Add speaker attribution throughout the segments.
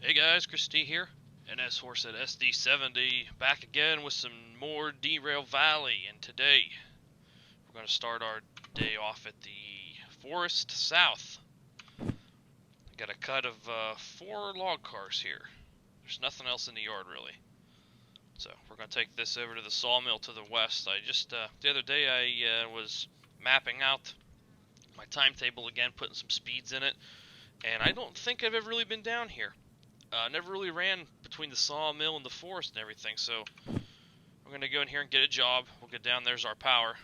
Speaker 1: Hey guys, Chris D here, NS Horse at SD70, back again with some more Derail Valley, and today we're going to start our day off at the forest south. I got a cut of 4 log cars here. There's nothing else in the yard really. So we're going to take this over to the sawmill to the west. I just, the other day I was mapping out my timetable again, putting some speeds in it, and I don't think I've ever really been down here. Never really ran between the sawmill and the forest and everything, so we're going to go in here and get a job. We'll get down, there's our power.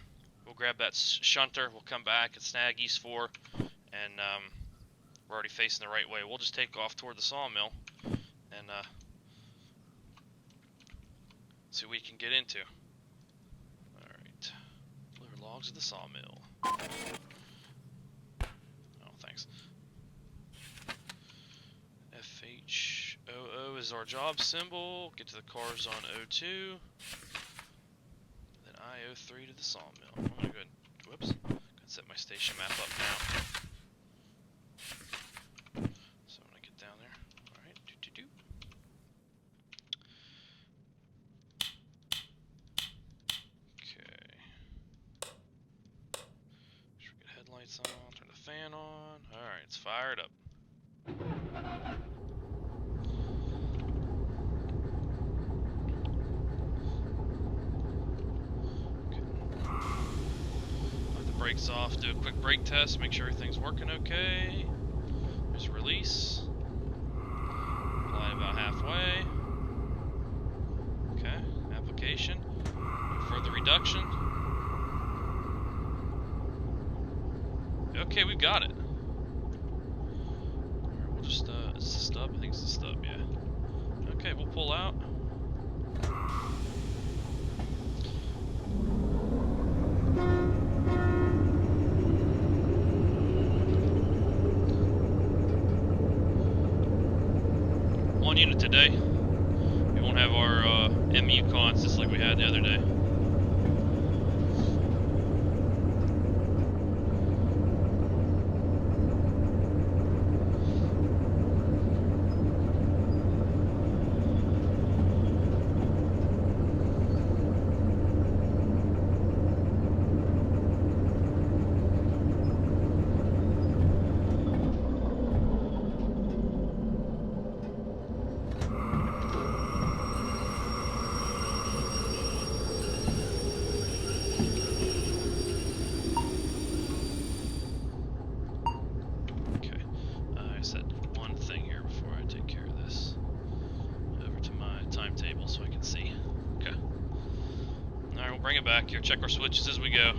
Speaker 1: We'll grab that shunter, we'll come back and snag East 4, and we're already facing the right way. We'll just take off toward the sawmill and see what we can get into. Alright, deliver logs to the sawmill. Oh, thanks. FHOO is our job symbol. Get to the cars on O2. Then IO3 to the sawmill. I'm gonna go ahead, whoops. Go ahead and set my station map up now. So when I get down there. Alright, do. Okay. Should we get headlights on, turn the fan on. Alright, it's fired up. Brakes off, do a quick brake test, make sure everything's working okay. There's release. Apply about halfway. Okay, application. Further reduction. Okay, we got it. Alright, we'll just, is this the stub? I think it's the stub, yeah. Okay, we'll pull out. One unit today. We won't have our MU cons just like we had the other day. So I can see. Okay. Alright, we'll bring it back here, check our switches as we go.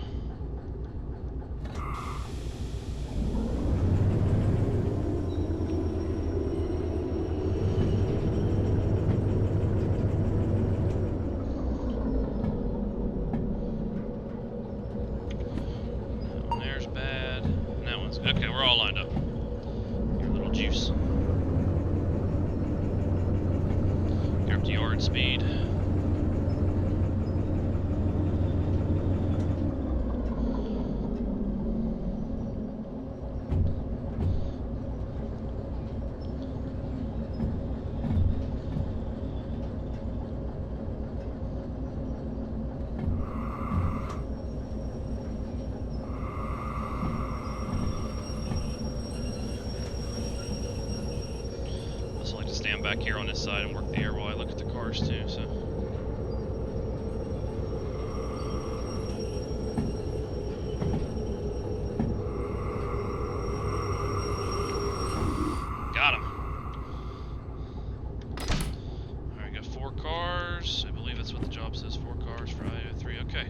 Speaker 1: That one there's bad. And that one's okay, we're all lined up. Your little juice. Up to yard speed. I like to stand back here on this side and work the air while I look at the cars too, so. Got him. Alright, got 4 cars. I believe that's what the job says, 4 cars for IO3, okay.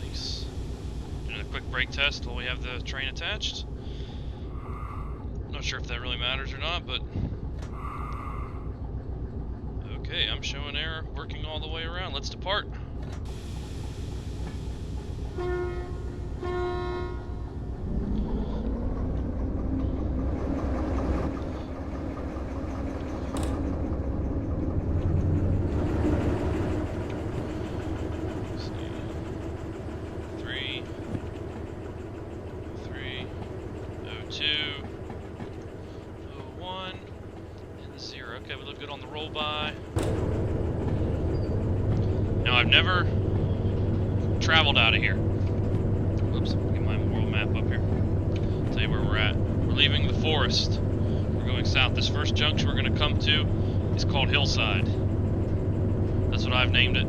Speaker 1: Nice. Doing a quick brake test while we have the train attached. Not sure if that really matters or not, but okay, I'm showing error, working all the way around. Let's depart. never traveled out of here. Oops, get my world map up here. Tell you where we're at. We're leaving the forest. We're going south. This first junction we're going to come to is called Hillside. That's what I've named it.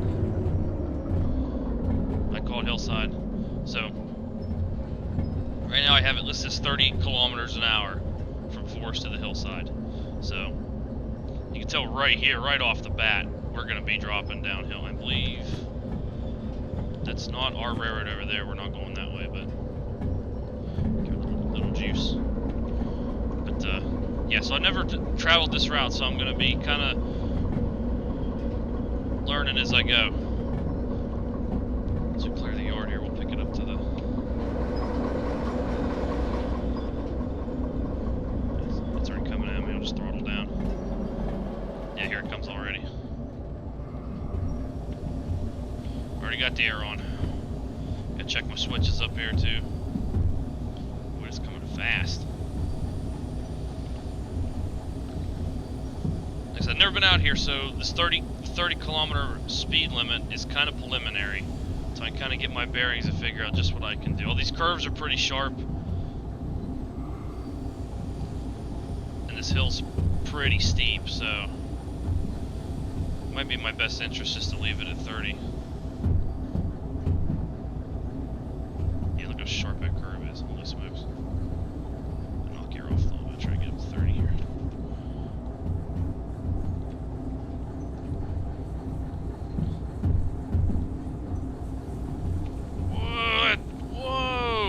Speaker 1: I call it Hillside. So, right now I have it listed as 30 kilometers an hour from forest to the hillside. So, you can tell right here, right off the bat, we're going to be dropping downhill. I believe that's not our railroad over there. We're not going that way, but give it a little juice. But, yeah, so I never traveled this route, so I'm going to be kind of learning as I go. So clear the yard here, we'll pick it up to the... It's already coming at me, I'll just throttle down. Yeah, here it comes already. Already got the air on. Gotta check my switches up here too. Boy, it's coming fast. Like I said, I've never been out here, so this 30 kilometer speed limit is kind of preliminary. So I kind of get my bearings and figure out just what I can do. All these curves are pretty sharp. And this hill's pretty steep, so it might be in my best interest just to leave it at 30. Yeah, look how sharp that curve is. Holy smokes. I'll knock gear off a little bit, try to get up to 30 here.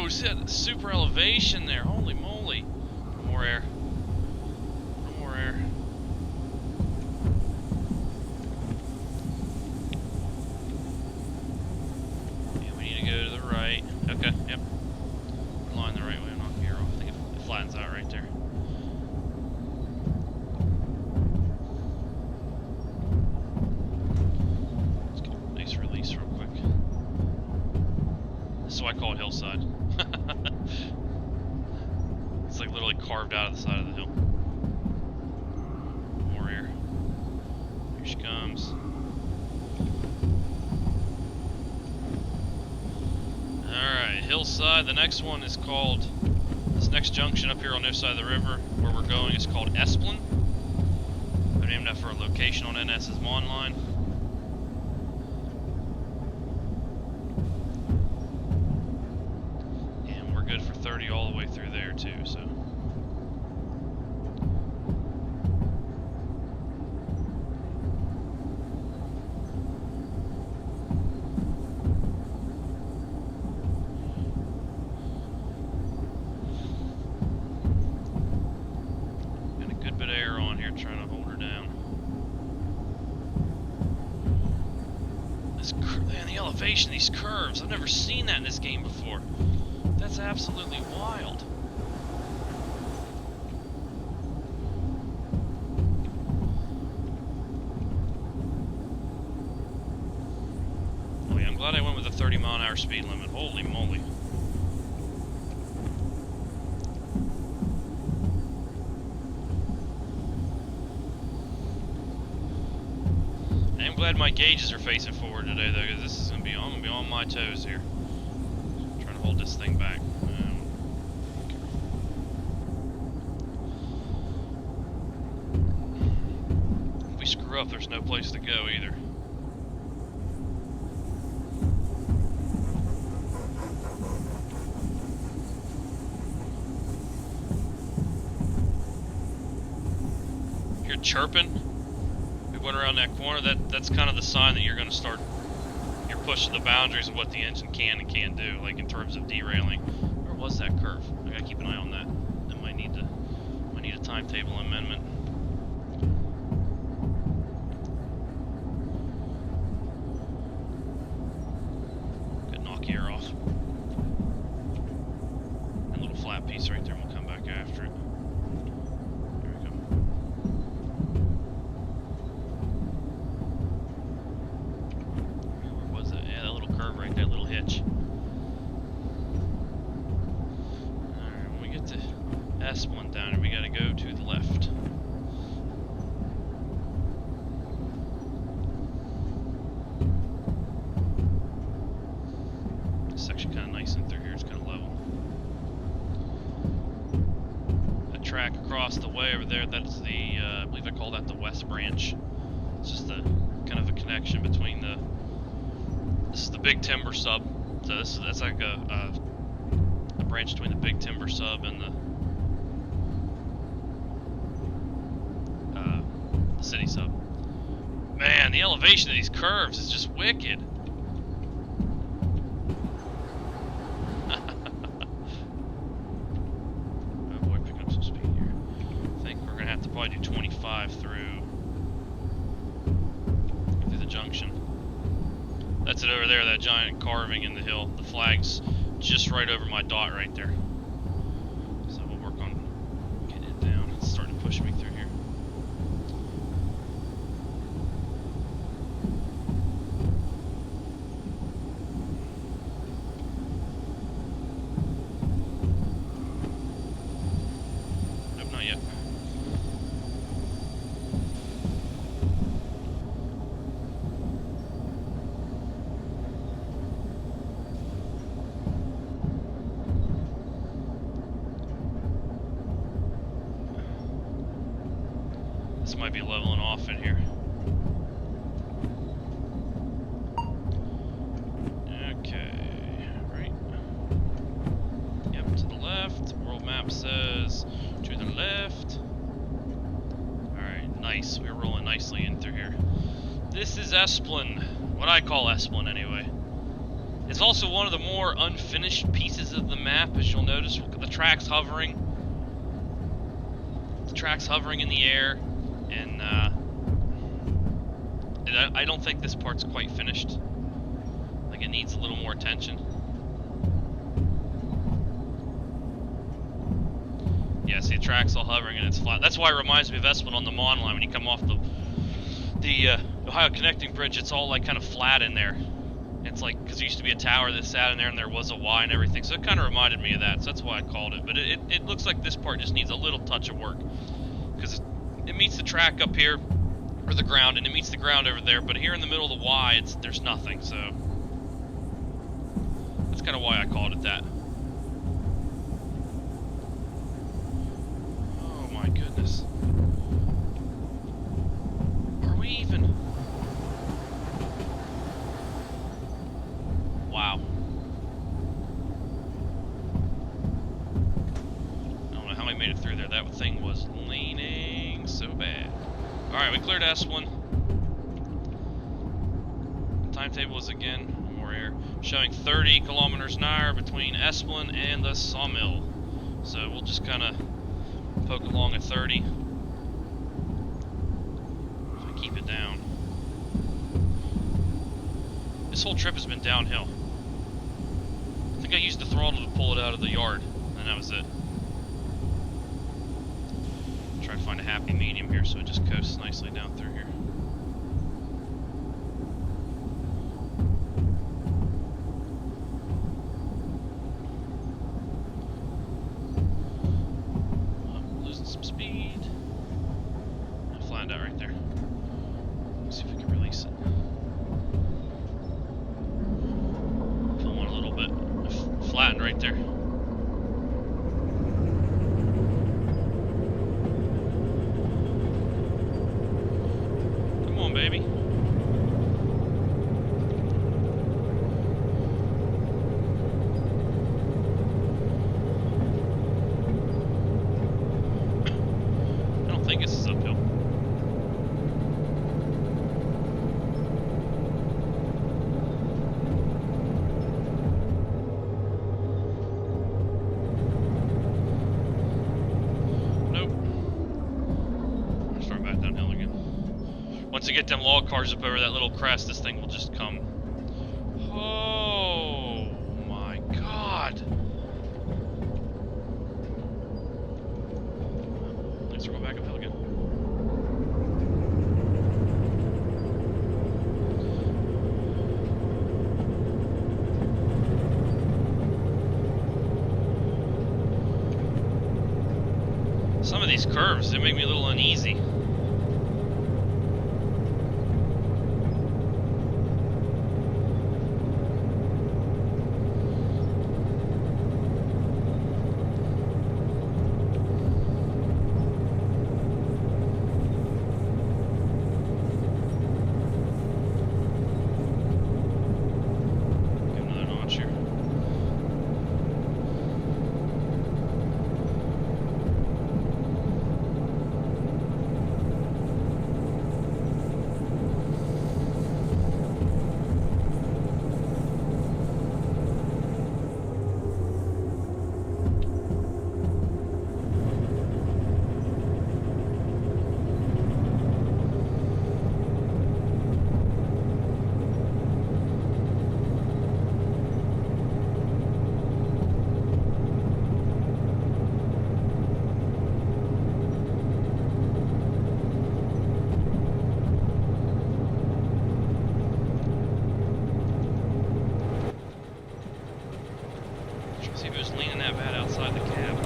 Speaker 1: See that super elevation there, holy moly. More air. More air. Yeah, we need to go to the right. Okay, yep. We're lying the right way, I'm not gear off. I think it flattens out right there. Let's get a nice release real quick. This is why I call it Hillside. It's like literally carved out of the side of the hill. More air. Here she comes. Alright, Hillside. The next one is called, this next junction up here on this side of the river where we're going is called Esplin. They're named after a location on NS's Mon line. Good for 30 all the way through there too, so. Got a good bit of air on here trying to hold her down. Man, the elevation, these curves, I've never seen that in this game before. That's absolutely wild. Oh yeah, I'm glad I went with a 30-mile-an-hour speed limit. Holy moly. I am glad my gauges are facing forward today though, because this is I'm gonna be on my toes here. Hold this thing back. If we screw up, there's no place to go either. If you're chirping, we went around that corner, that's kind of the sign that you're going to start pushing the boundaries of what the engine can and can't do, like in terms of derailing. Where was that curve? I gotta keep an eye on that. That might need a timetable amendment. Could knock the air off. A little flat piece right there, and we'll come back after it. There we go. Curve right there, little hitch. Alright, when we get to Esplin down here, we gotta go to the left. This section kind of nice in through here. It's kind of level. That track across the way over there, that's the, I believe I call that the West Branch. It's just the kind of a connection between the, this is the Big Timber sub. So that's like a branch between the Big Timber sub and the city sub. Man, the elevation of these curves is just wicked. Oh boy, picking up some speed here. I think we're gonna have to probably do 25 through the junction. That's it over there, that giant carving in the hill. The flag's just right over my dot right there. So we'll work on getting it down. It's starting to push me through here. Nope, not yet. This might be leveling off in here. Okay, right. Yep, to the left. World map says to the left. Alright, nice. We're rolling nicely in through here. This is Esplin. What I call Esplin, anyway. It's also one of the more unfinished pieces of the map, as you'll notice. Look at the tracks hovering. The tracks hovering in the air. And I don't think this part's quite finished. Like, it needs a little more attention. Yeah, see, the track's all hovering and it's flat. That's why it reminds me of Esplin on the Mon line. When you come off the Ohio Connecting Bridge, it's all like kind of flat in there. It's like, because there used to be a tower that sat in there and there was a Y and everything. So it kind of reminded me of that. So that's why I called it. But it looks like this part just needs a little touch of work. Because it meets the track up here, or the ground, and it meets the ground over there, but here in the middle of the Y, there's nothing, so that's kind of why I called it that. Oh my goodness. Are we even? Wow. I don't know how I made it through there. That thing was leaning so bad. Alright, we cleared S1. Timetable is again, more air, showing 30 kilometers an hour between Esplin and the sawmill. So we'll just kind of poke along at 30. If I keep it down. This whole trip has been downhill. I think I used the throttle to pull it out of the yard, and that was it. Try to find a happy medium here so it just coasts nicely down through here. I'm losing some speed. I flattened out right there. Let's see if we can release it. Pull one a little bit. Flattened right there. Baby. I don't think this is uphill. Nope. I'll start back downhill again. Once I get them log cars up over that little crest, this thing will just come. Oh my god. Let's go back uphill again. Some of these curves, they make me a little uneasy. See if it was leaning that bad outside the cab.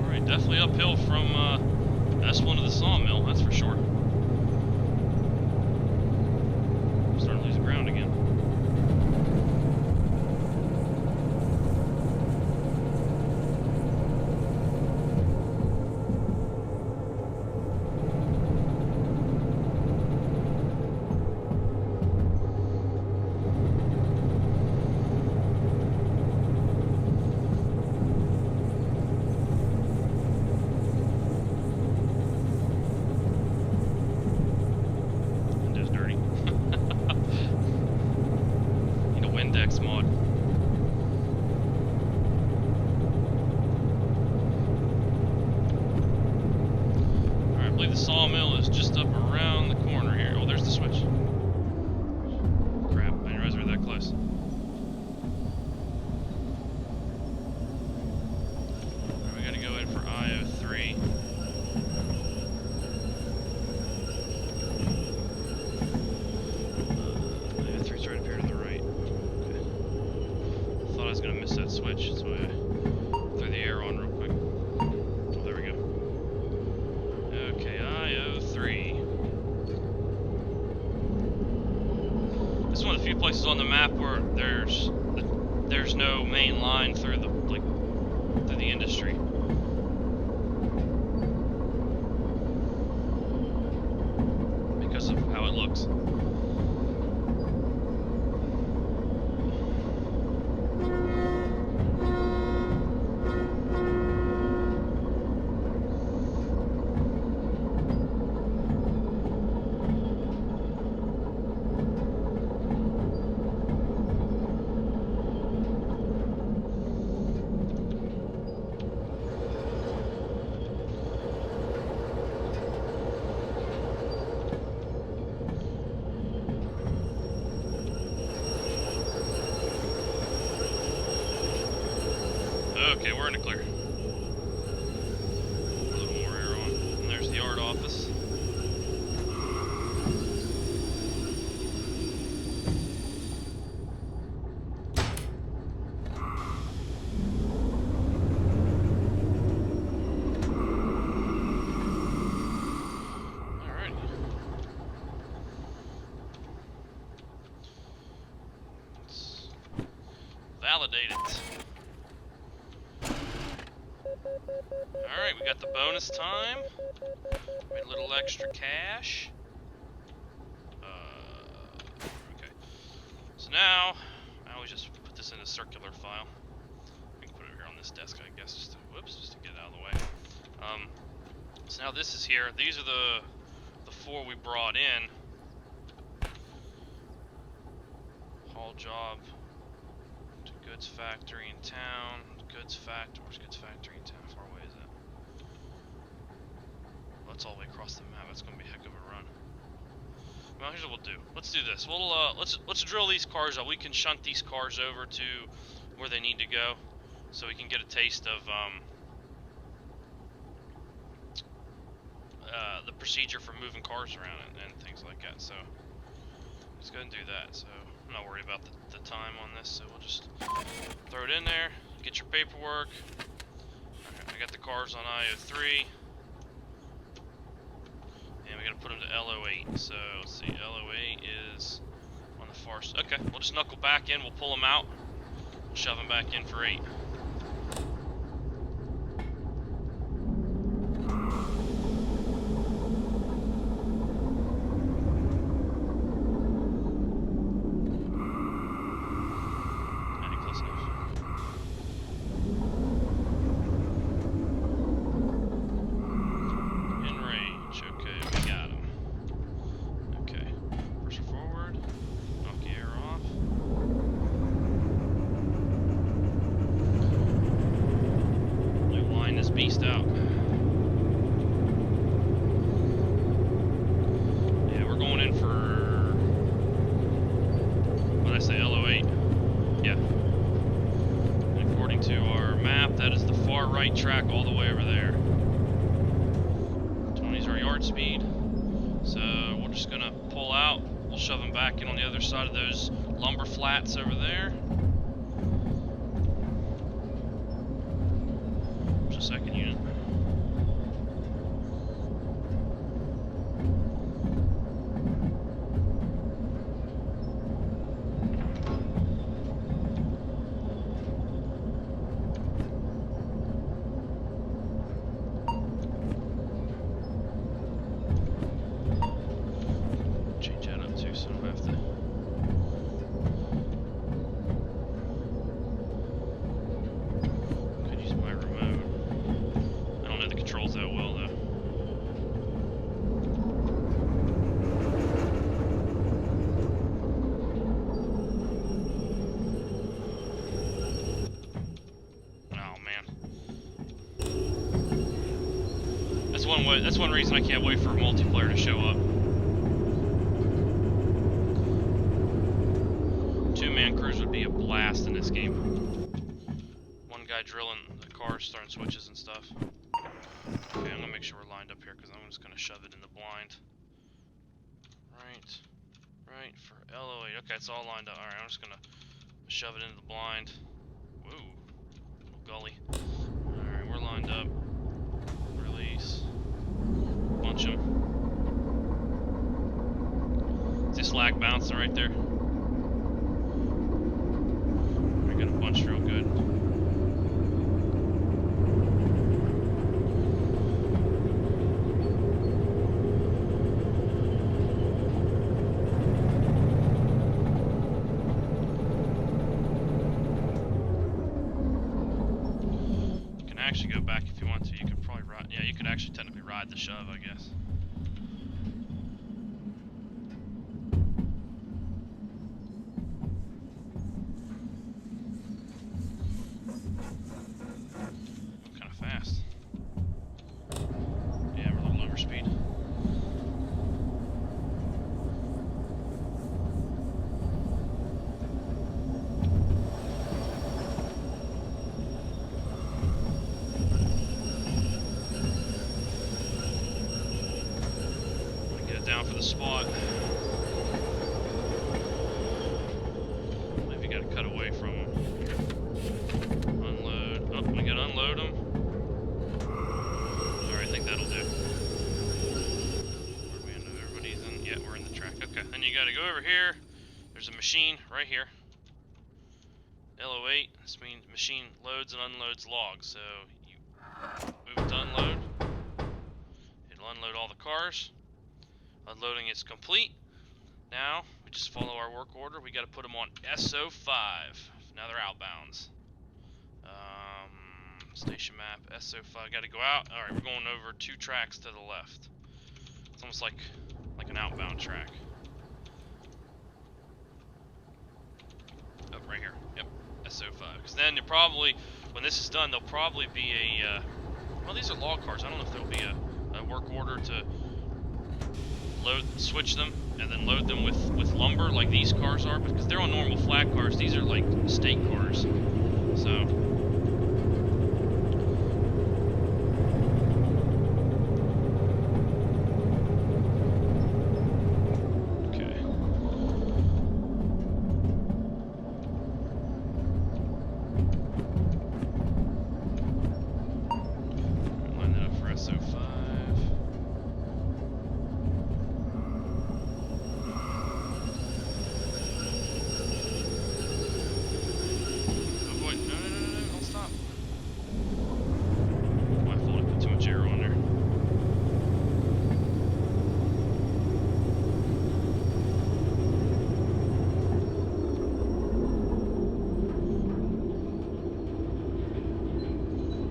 Speaker 1: Alright, definitely uphill from S1 to the sawmill, that's for sure. I'm starting to lose ground again. Mod. Alright, I believe the sawmill is just up around the corner here. Oh, there's the switch. Crap, I didn't realize we were that close. Alright, we gotta go in for IO3. IO3's right up here to the right. I was going to miss that switch, so I threw the air on real quick. Oh, there we go. Okay, IO3. This is one of the few places on the map where there's no main line through the through the industry. Because of how it looks. Okay, we're in the clear. A little more air on. And there's the yard office. Alright. Let's validate it. Alright, we got the bonus time. Made a little extra cash. Okay. So now we just put this in a circular file. We can put it here on this desk, I guess, just to get it out of the way. So now this is here. These are the four we brought in. Haul job to goods factory in town. Goods factory. Where's goods factory in town? How far away is that? Well, that's all the way across the map. That's gonna be a heck of a run. Well, here's what we'll do. Let's do this. We'll let's drill these cars up. We can shunt these cars over to where they need to go, so we can get a taste of the procedure for moving cars around and things like that. So let's go ahead and do that. So I'm not worried about the time on this. So we'll just throw it in there. Get your paperwork. Alright, I got the cars on IO3. And we gotta put them to LO8. So let's see, LO8 is on the far side. Okay, we'll just knuckle back in, we'll pull them out. We'll shove them back in for 8. Beast out. Yeah, we're going in for, what did I say, LO8? Yeah. And according to our map, that is the far right track all the way over there. 20 is our yard speed. So we're just gonna pull out. We'll shove them back in on the other side of those lumber flats over there. Just a second unit. That's one reason I can't wait for multiplayer to show up. Two-man crews would be a blast in this game. One guy drilling the cars, throwing switches and stuff. Okay, I'm gonna make sure we're lined up here because I'm just gonna shove it in the blind. Right for LO8. Okay, it's all lined up. Alright, I'm just gonna shove it into the blind. Woo, little gully. Alright, we're lined up. Release. Bunch them. Is this lag bouncing right there? We're gonna bunch real good. You can actually go back if you want to. You could probably ride. Yeah, you could actually technically ride the shove, I guess. Kind of fast. Yeah, we're a little over speed. Down for the spot. Maybe got to cut away from them. Unload. Oh, we got to unload them. Alright, I think that'll do. Where are we in? Everybody's in. Yeah, we're in the track. Okay, then you got to go over here. There's a machine right here. LO8. This means machine loads and unloads logs. So you move to unload. It'll unload all the cars. Unloading is complete. Now, we just follow our work order. We got to put them on SO5. Now they're outbounds. Station map, SO5. Got to go out. Alright, we're going over 2 tracks to the left. It's almost like an outbound track. Oh, right here. Yep, SO5. Because then you'll probably, when this is done, there'll probably be a... well, these are log cars. I don't know if there'll be a work order to switch them and then load them with lumber like these cars are, because they're on normal flat cars. These are like state cars. So okay. Line that up for SO5.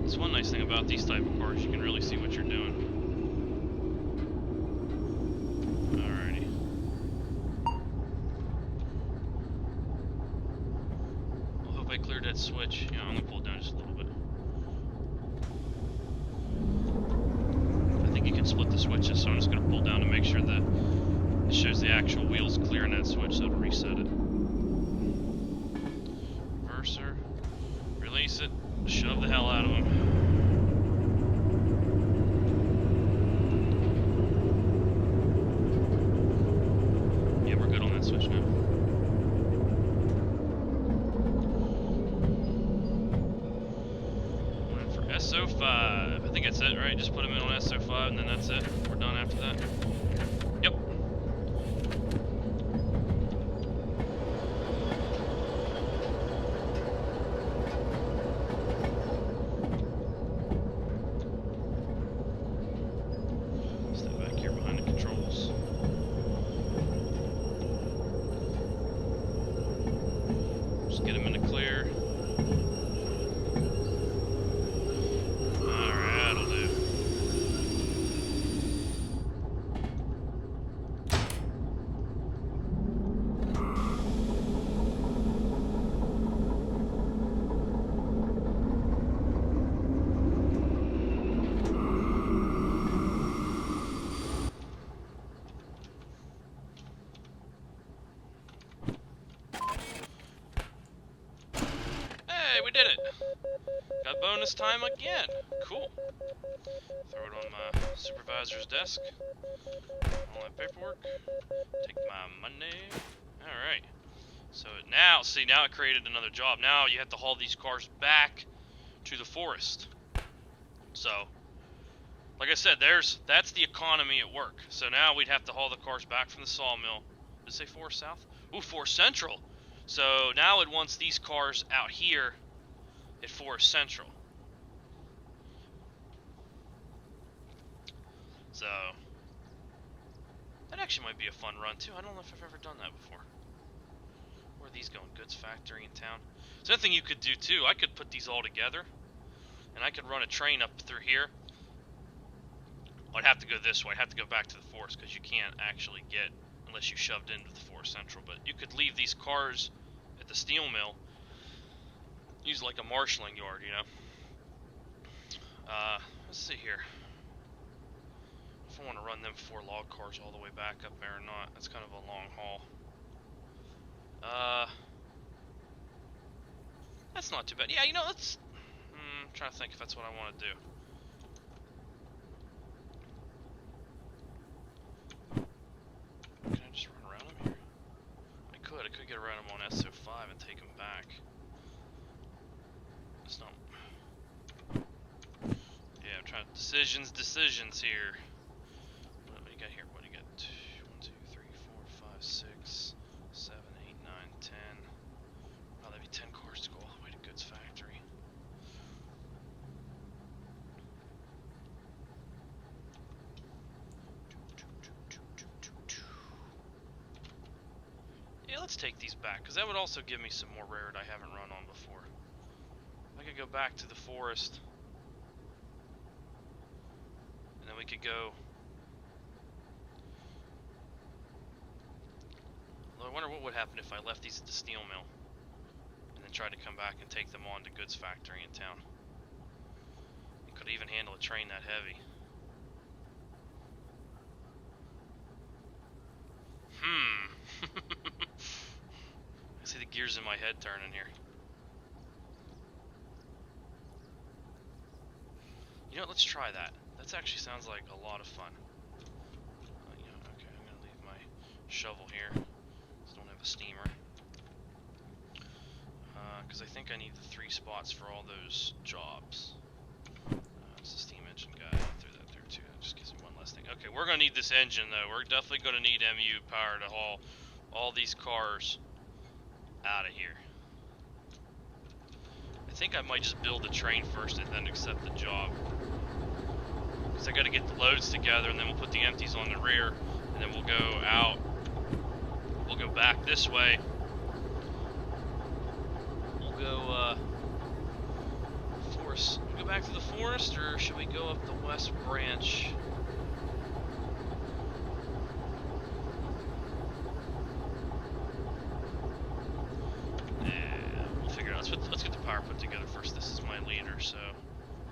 Speaker 1: That's one nice thing about these type of cars, you can really see what you're doing. Alrighty. I hope I cleared that switch. Yeah, I'm gonna pull it down just a little bit. I think you can split the switches, so I'm just gonna pull down to make sure that it shows the actual wheels clearing that switch, so it'll reset it. Reverser. Release it. Shove the hell out of it. SO5. I think that's it, right? Just put them in on SO5 and then that's it. We're done after that. Yep. Step back here behind the controls. Just get them in the clear. We did it! Got bonus time again! Cool. Throw it on my supervisor's desk. All that paperwork. Take my money. Alright. So now, see, now it created another job. Now you have to haul these cars back to the forest. So, like I said, that's the economy at work. So now we'd have to haul the cars back from the sawmill. Did it say Forest South? Ooh, Forest Central! So now it wants these cars out here at Forest Central. So that actually might be a fun run too. I don't know if I've ever done that before. Where are these going? Goods factory in town. So another thing you could do too, I could put these all together and I could run a train up through here. I'd have to go this way. I'd have to go back to the forest because you can't actually get unless you shoved into the Forest Central. But you could leave these cars at the steel mill. Use like a marshalling yard, you know. Let's see here. If I want to run them 4 log cars all the way back up there or not. That's kind of a long haul. That's not too bad. Yeah, you know, let's... I'm trying to think if that's what I want to do. Can I just run around them here? I could get around them on SO5 and take them back. It's not... Yeah, I'm trying... Decisions here. What do you got here? What do you got? 1, 2, 3, 4, 5, 6, 7, 8, 9, 10. Oh, that'd be 10 cars to go all the way to Goods Factory. Yeah, let's take these back, because that would also give me some more railroad I haven't run on before. I could go back to the forest, and then we could go... Well, I wonder what would happen if I left these at the steel mill, and then tried to come back and take them on to Goods Factory in town. It could even handle a train that heavy. I see the gears in my head turning here. You know what, let's try that. That actually sounds like a lot of fun. You know, okay, I'm gonna leave my shovel here. Just don't have a steamer. Because I think I need the 3 spots for all those jobs. It's the steam engine guy. I threw that there too. That just gives me one less thing. Okay, we're gonna need this engine though. We're definitely gonna need MU power to haul all these cars out of here. I think I might just build the train first and then accept the job. Because I got to get the loads together and then we'll put the empties on the rear and then we'll go out. We'll go back this way. We'll go forest. We'll go back to the forest, or should we go up the west branch? Let's get the power put together first. This is my leader, so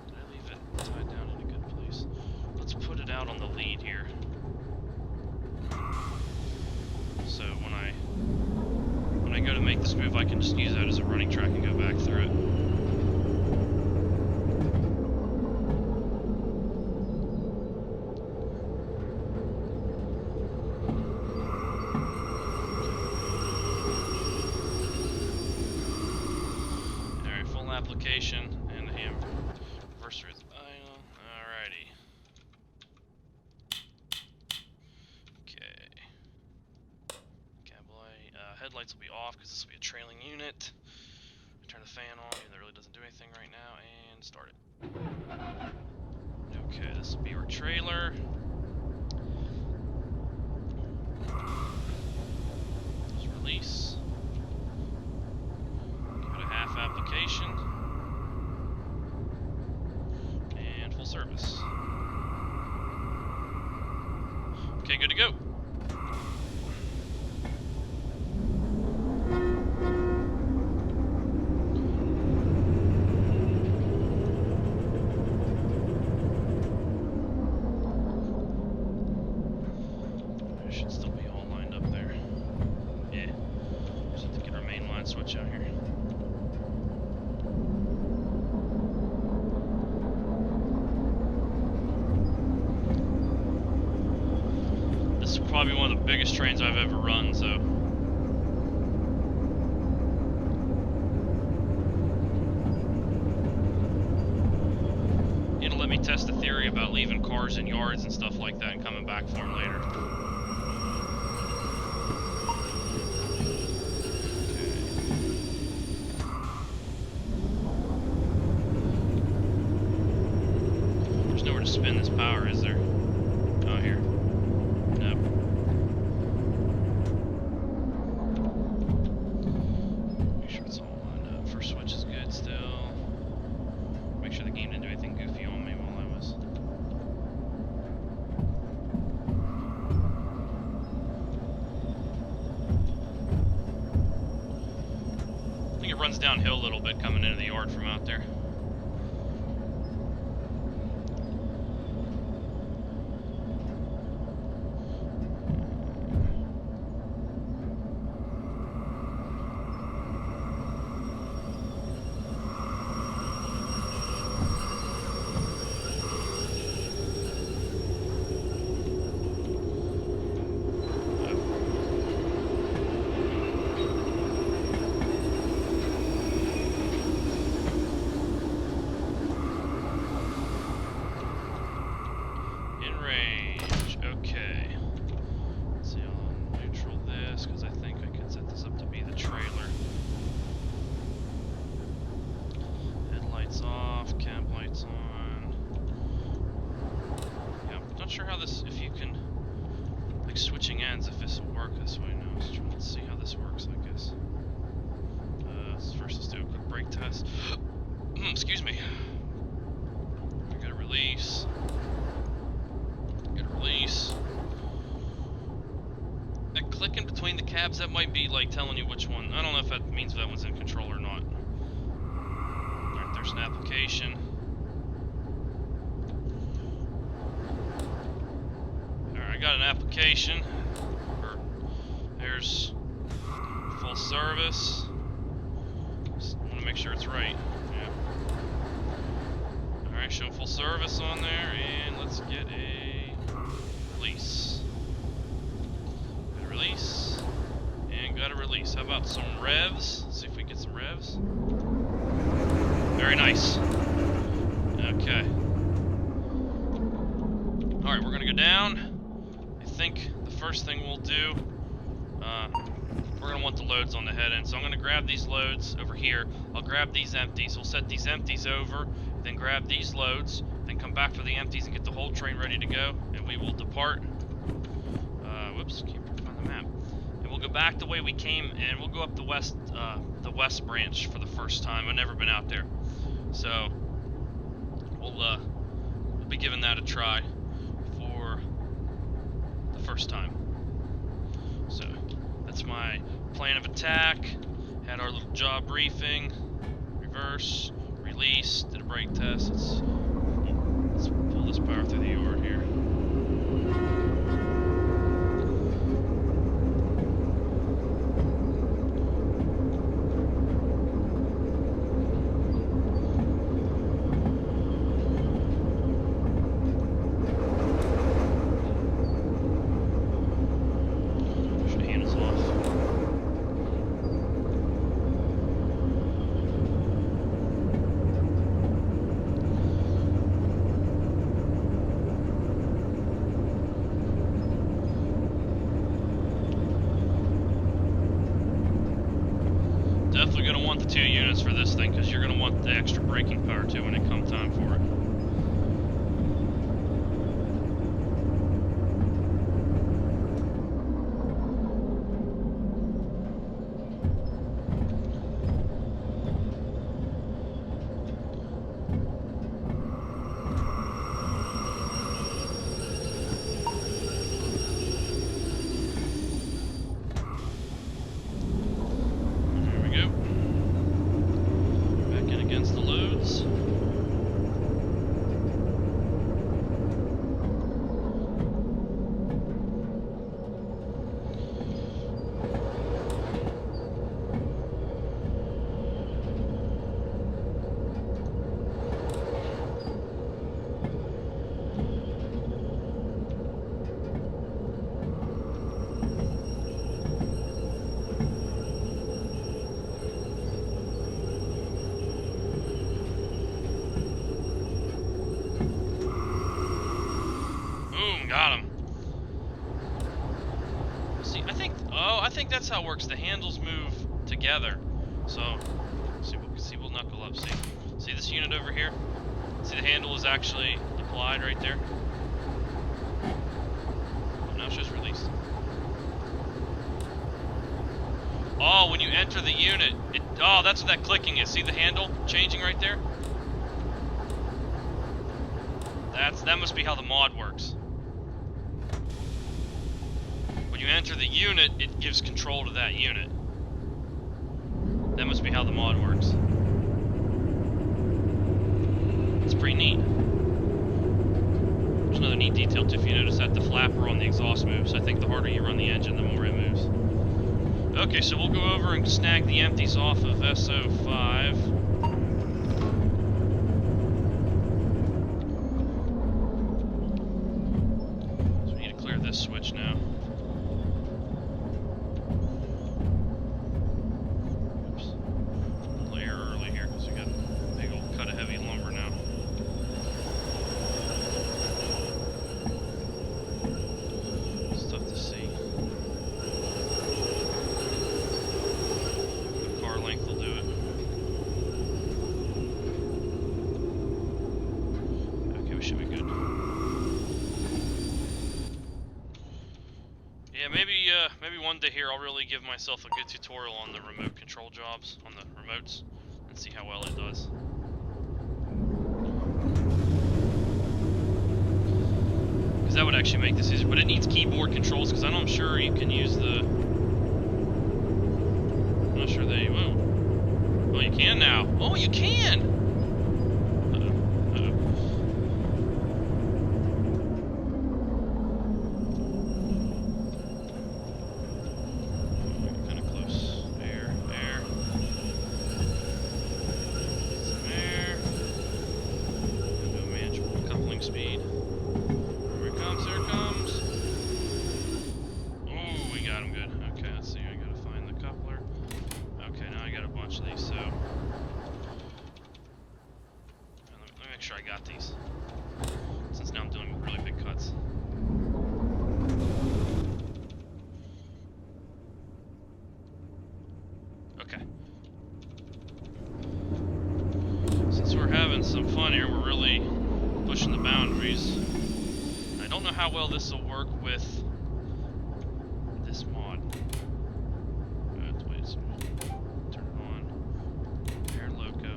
Speaker 1: did I leave it tied down in a good place? Let's put it out on the lead here. So when I go to make this move, I can just use that as a running track and go back through it. Application and the Reverse with idle. Alrighty. Okay. Cab light. Headlights will be off because this will be a trailing unit. Turn the fan on, even though it really doesn't do anything right now, and start it. Okay, this will be our trailer. Just release. Give it a half application. And full service. Okay, good to go. Switch out here. This is probably one of the biggest trains I've ever run, so. It'll let me test the theory about leaving cars in yards and stuff like that and coming back for them later. Spin this power, is there? Oh, here. Nope. Make sure it's all lined up. First switch is good still. Make sure the game didn't do anything goofy on me while I was. I think it runs downhill a little bit coming into the yard from out there. Sure how this, if you can, like switching ends, if this will work this way now. Let's see how this works, I guess. First let's do a quick brake test. Excuse me. I gotta release. That clicking between the cabs, that might be like telling you which one. I don't know if that means that one's in control or not. Alright, there's an application. Got an application. There's full service. Just want to make sure it's right. Yeah. Alright, show full service on there, and let's get a release. Got a release, and got a release. How about some revs? Let's see if we get some revs. Very nice. Okay. Alright, we're gonna go down. I think the first thing we'll do, we're going to want the loads on the head end, so I'm going to grab these loads over here. I'll grab these empties. We'll set these empties over, then grab these loads, then come back for the empties and get the whole train ready to go, and we will depart. Whoops, can't find the map. And we'll go back the way we came, and we'll go up the west branch for the first time. I've never been out there, so we'll be giving that a try for first time. So that's my plan of attack. Had our little job briefing. Reverse, release, did a brake test. Let's pull this power through the yard here. want the extra braking power too when it comes time for it. Got him. See, I think that's how it works. The handles move together. So, we'll knuckle up. See this unit over here? See the handle is actually applied right there. Oh, now it's just released. Oh, when you enter the unit, that's what that clicking is. See the handle changing right there? That must be how the mod works. When you enter the unit, it gives control to that unit. That must be how the mod works. It's pretty neat. There's another neat detail too. If you notice that the flapper on the exhaust moves, I think the harder you run the engine, the more it moves. Okay, so we'll go over and snag the empties off of SO5. So we need to clear this switch now. Maybe one day here I'll really give myself a good tutorial on the remote control jobs, on the remotes, and see how well it does. Because that would actually make this easier, but it needs keyboard controls, because I'm sure you can use the... I'm not sure they... Whoa. Oh, you can now. Oh, you can! Some fun here. We're really pushing the boundaries. I don't know how well this will work with this mod. Wait, turn it on. Air loco.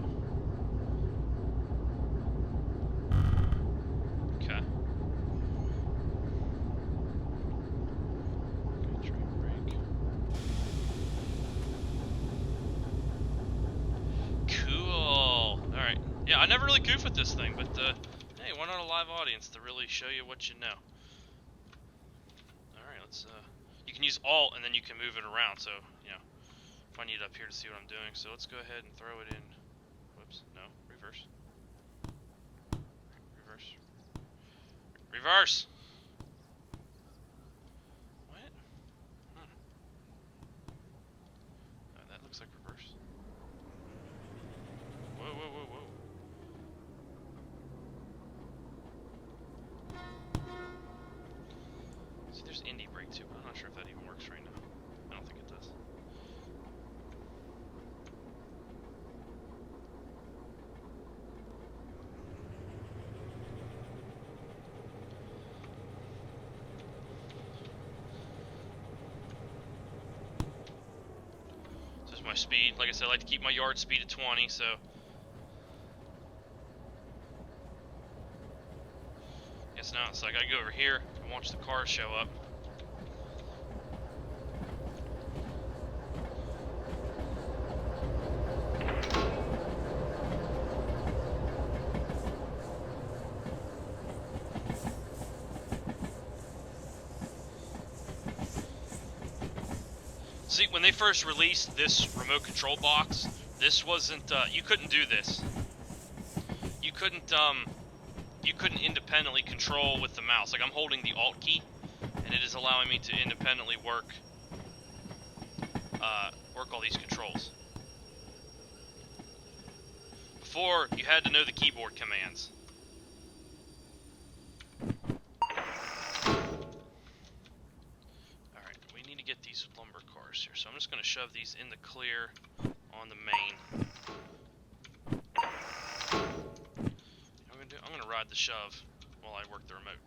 Speaker 1: Okay. Good train brake. Cool. All right. Yeah, I never really goof with this thing, but hey, why not a live audience to really show you what you know? Alright, let's, you can use Alt and then you can move it around, so, you know, if I need it up here to see what I'm doing, so let's go ahead and throw it in. Whoops, no, reverse. Reverse. Reverse! What? Oh, that looks like reverse. Whoa, whoa, whoa, whoa. See, there's indie brake too, but I'm not sure if that even works right now. I don't think it does. my speed. Like I said, I like to keep my yard speed at 20, so... Guess now it's like I go over here and watch the cars show up. See, when they first released this remote control box, this wasn't, you couldn't do this. You couldn't independently control with the mouse. Like, I'm holding the Alt key, and it is allowing me to independently work all these controls. Before, you had to know the keyboard commands. Alright, we need to get these lumber cars here, so I'm just going to shove these in the clear on the main. I'm going to ride the shove while I work the remote. I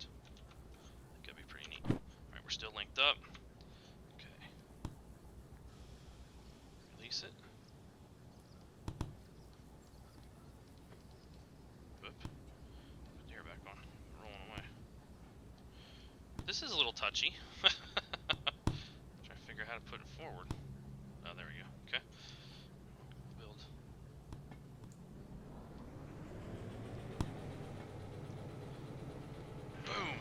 Speaker 1: think that'd be pretty neat. Alright, we're still linked up. Okay. Release it. Whoop. Put the air back on. Rolling away. This is a little touchy. Trying to figure out how to put it forward. Oh, there we go. Okay. Build. Boom.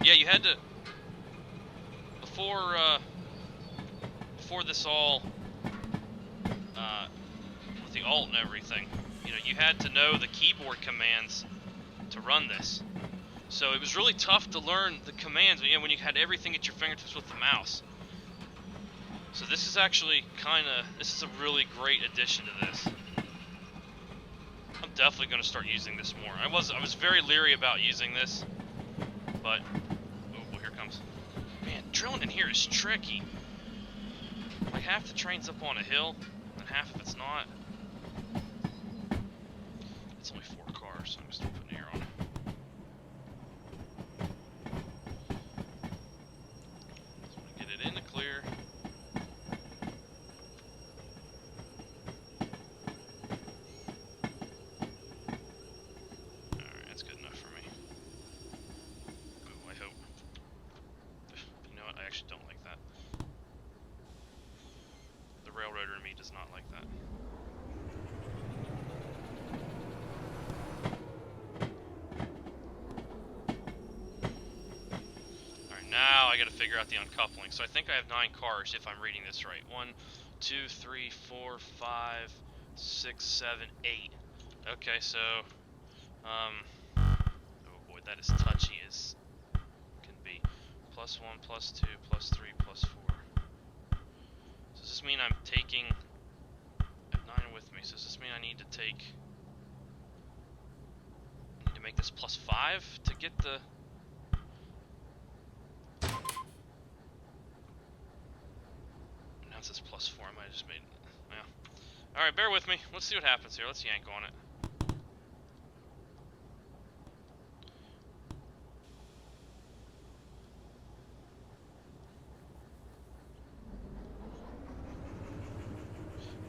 Speaker 1: Yeah, you had to before this all with the alt and everything, you know, you had to know the keyboard commands to run this. So it was really tough to learn the commands, you know, when you had everything at your fingertips with the mouse. So this is actually this is a really great addition to this. I'm definitely going to start using this more. I was very leery about using this, but oh, here it comes. Man, drilling in here is tricky. Like, half the train's up on a hill, and half of it's not. It's only 4 cars, so I'm just putting air on it. Just want to get it in the clear. Alright, that's good enough for me. Ooh, I hope. You know what? I actually don't like that. The railroader in me does not like that. Alright, now I gotta figure out the uncoupling. So I think I have 9 cars if I'm reading this right. 1, 2, 3, 4, 5, 6, 7, 8. Okay, so, oh boy, that is touchy as can be. +1, +2, +3, +4. So does this mean I'm taking... I have 9 with me, so does this mean I need to make this +5 to get the... Now it says +4, I might have just made... Yeah. Alright, bear with me. Let's see what happens here. Let's yank on it.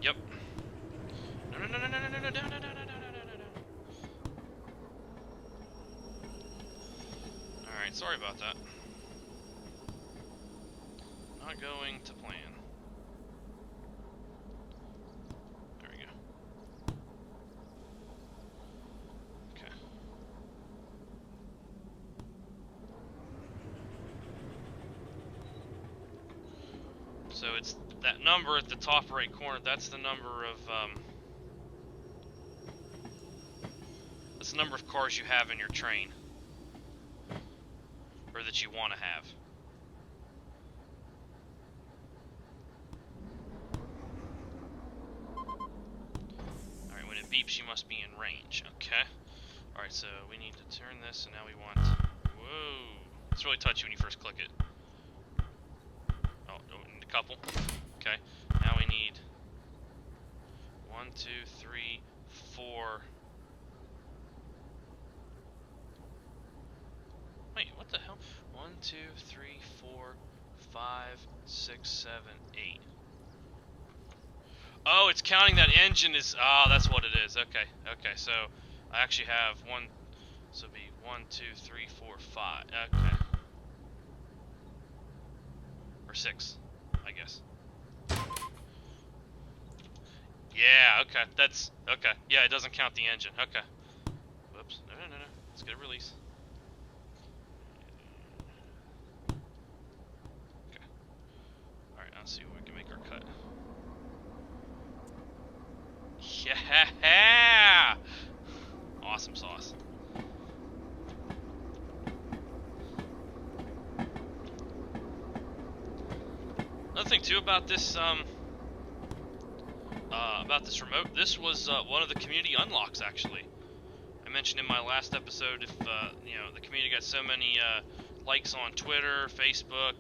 Speaker 1: Yep. No, no, no, no, no, no, no, no, no, no, no, no, no, no, no. Alright, sorry about that. Not going to plan. There we go. Okay. So it's that number at the top right corner, that's the number of that's the number of cars you have in your train, or that you want to have. Alright, when it beeps you must be in range. Okay. Alright, so we need to turn this, and now we want... Whoa! It's really touchy when you first click it. Oh, we need a couple. Okay, now we need 1, 2, 3, 4. Wait, what the hell? 1, 2, 3, 4, 5, 6, 7, 8. Oh, it's counting that engine is... Ah, that's what it is. Okay, okay, so I actually have one... So it'd be 1, 2, 3, 4, 5. Okay. Or 6, I guess. Yeah, okay, that's... Okay, yeah, it doesn't count the engine. Okay. Whoops. No, no, no, no. Let's get a release. Okay. Alright, let's see what we can make our cut. Yeah! Awesome sauce. Another thing too about this remote, this was one of the community unlocks actually. I mentioned in my last episode if you know, the community got so many likes on Twitter, Facebook,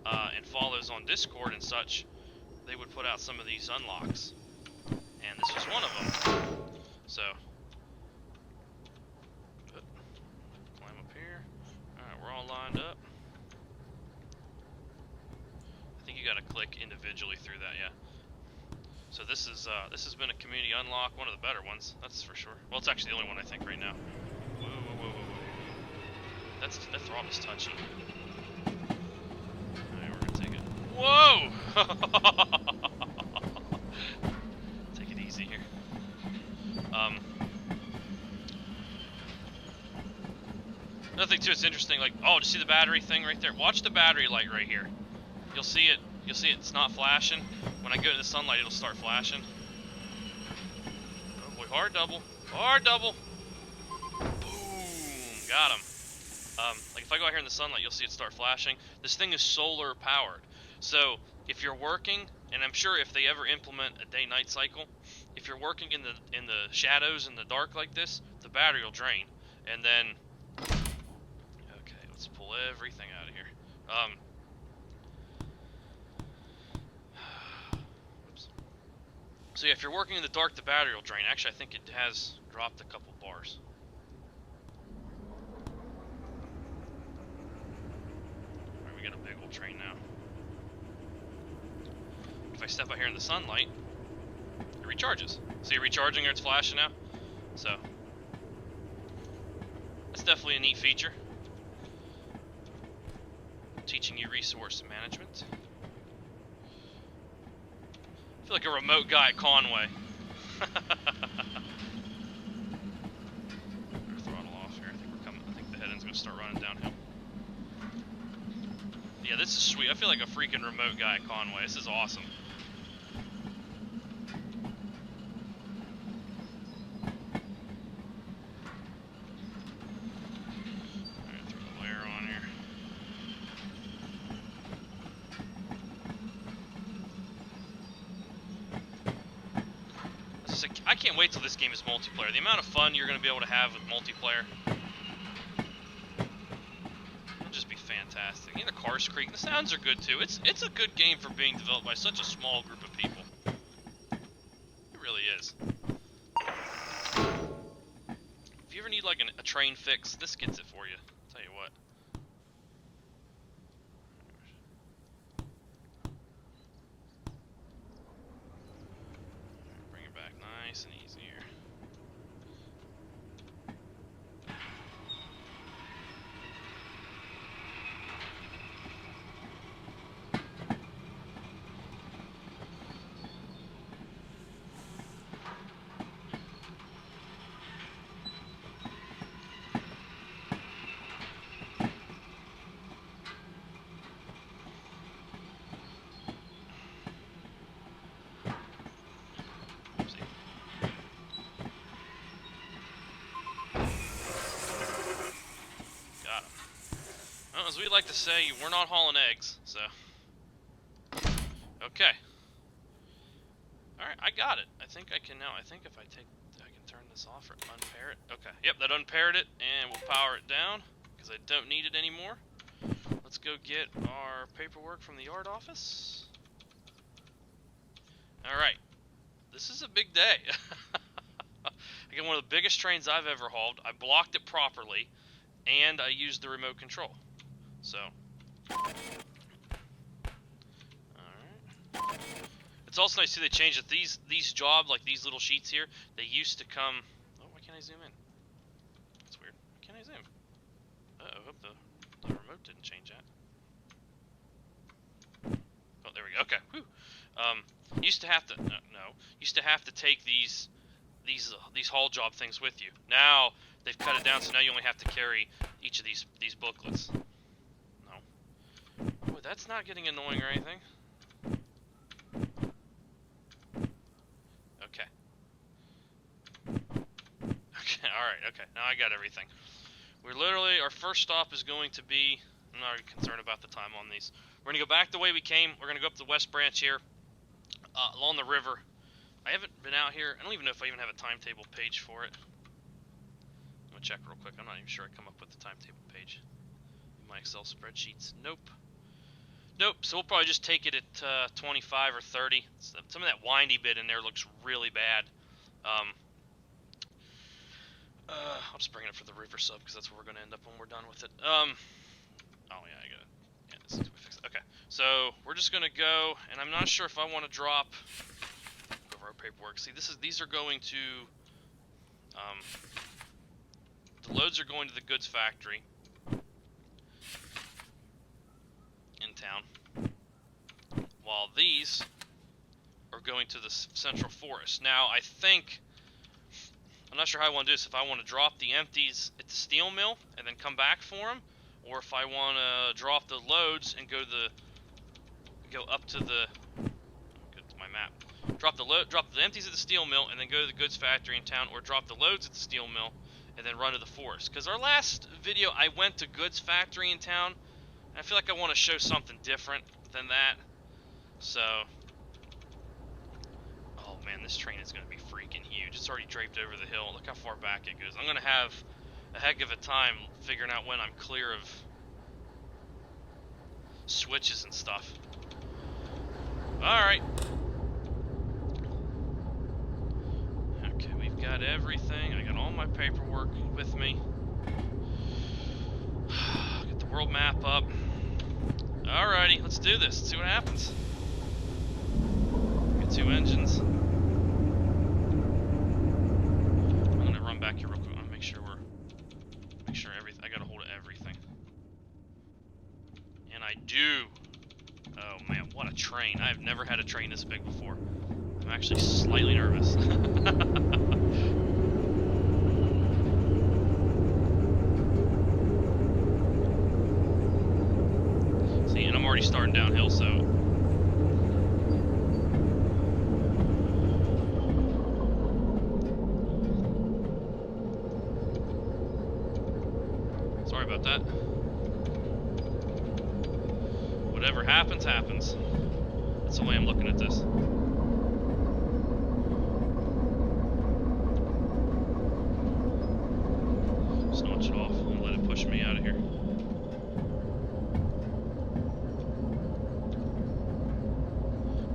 Speaker 1: and follows on Discord and such, they would put out some of these unlocks, and this was one of them. So, climb up here. All right, we're all lined up. I think you got to click individually through that, yeah. So this has been a community unlock, one of the better ones, that's for sure. Well, it's actually the only one I think right now. Whoa, whoa, whoa, whoa, whoa. That throttle's touchy. Alright, we're gonna take it. Whoa! Take it easy here. Another thing too, it's interesting, like, oh, did you see the battery thing right there? Watch the battery light right here. You'll see it, it's not flashing. When I go to the sunlight, it'll start flashing. Oh boy, hard double. Hard double! Boom! Got him. Like if I go out here in the sunlight, you'll see it start flashing. This thing is solar powered. So, if you're working, and I'm sure if they ever implement a day-night cycle, if you're working in the shadows in the dark like this, the battery will drain. And then... Okay, let's pull everything out of here. So yeah, if you're working in the dark, the battery will drain. Actually, I think it has dropped a couple bars. Alright, we got a big old train now. If I step out here in the sunlight, it recharges. See it recharging or it's flashing now? So, that's definitely a neat feature. Teaching you resource management. I feel like a remote guy at Conway. Throttle off here. I think we're coming. I think the head end's gonna start running downhill. Yeah, this is sweet. I feel like a freaking remote guy at Conway. This is awesome. Alright, throw the layer on here. I can't wait till this game is multiplayer. The amount of fun you're going to be able to have with multiplayer will just be fantastic. You know, the cars creak. The sounds are good too. It's a good game for being developed by such a small group of people. It really is. If you ever need like a train fix, this gets it for you. I'll tell you what. Bring it back nice and easy here. Well, as we like to say, we're not hauling eggs, so. Okay. Alright, I got it. I think I can now. I think if I can turn this off or unpair it. Okay, yep, that unpaired it, and we'll power it down, because I don't need it anymore. Let's go get our paperwork from the yard office. Alright. This is a big day. I got one of the biggest trains I've ever hauled. I blocked it properly, and I used the remote control. So, It's also nice too, they changed it. These job, like these little sheets here, they used to come. Oh, why can't I zoom in? That's weird. Why can't I zoom? I hope the remote didn't change that. Oh, there we go. Okay. Whew. Used to have to used to have to take these haul job things with you. Now they've cut it down, so now you only have to carry each of these booklets. No. Oh, that's not getting annoying or anything. Okay. Okay. All right. Okay. Now I got everything. We're literally, our first stop is going to be. I'm not really concerned about the time on these. We're gonna go back the way we came. We're gonna go up the west branch here, along the river. I haven't been out here. I don't even know if I even have a timetable page for it. I'm gonna check real quick. I'm not even sure I come up with the timetable page in my Excel spreadsheets. Nope. Nope. So we'll probably just take it at 25 or 30. Some of that windy bit in there looks really bad. I'll just bring it up for the river sub because that's where we're gonna end up when we're done with it. Oh yeah, I got it. Yeah, this is fix it. Okay, so we're just gonna go, and I'm not sure if I want to drop. Go over our paperwork. See, these are going to. The loads are going to the goods factory in town, while these are going to the central forest. Now, I think. I'm not sure how I want to do this. If I want to drop the empties at the steel mill and then come back for them, or if I want to drop the loads and go up to the. Go to my map. Drop the empties at the steel mill and then go to the goods factory in town, or drop the loads at the steel mill and then run to the forest. Because our last video, I went to goods factory in town, and I feel like I want to show something different than that. So. Oh man, this train is going to be freaking huge. It's already draped over the hill. Look how far back it goes. I'm going to have a heck of a time figuring out when I'm clear of switches and stuff. Alright. Okay, we've got everything. I got all my paperwork with me. Get the world map up. Alrighty, let's do this. Let's see what happens. Got 2 engines. Back here real quick. I want to make sure everything. I got a hold of everything, and I do. Oh man, what a train! I've never had a train this big before. I'm actually slightly nervous. See, and I'm already starting downhill, so. Sorry about that. Whatever happens, happens. That's the way I'm looking at this. Just notch it off and let it push me out of here.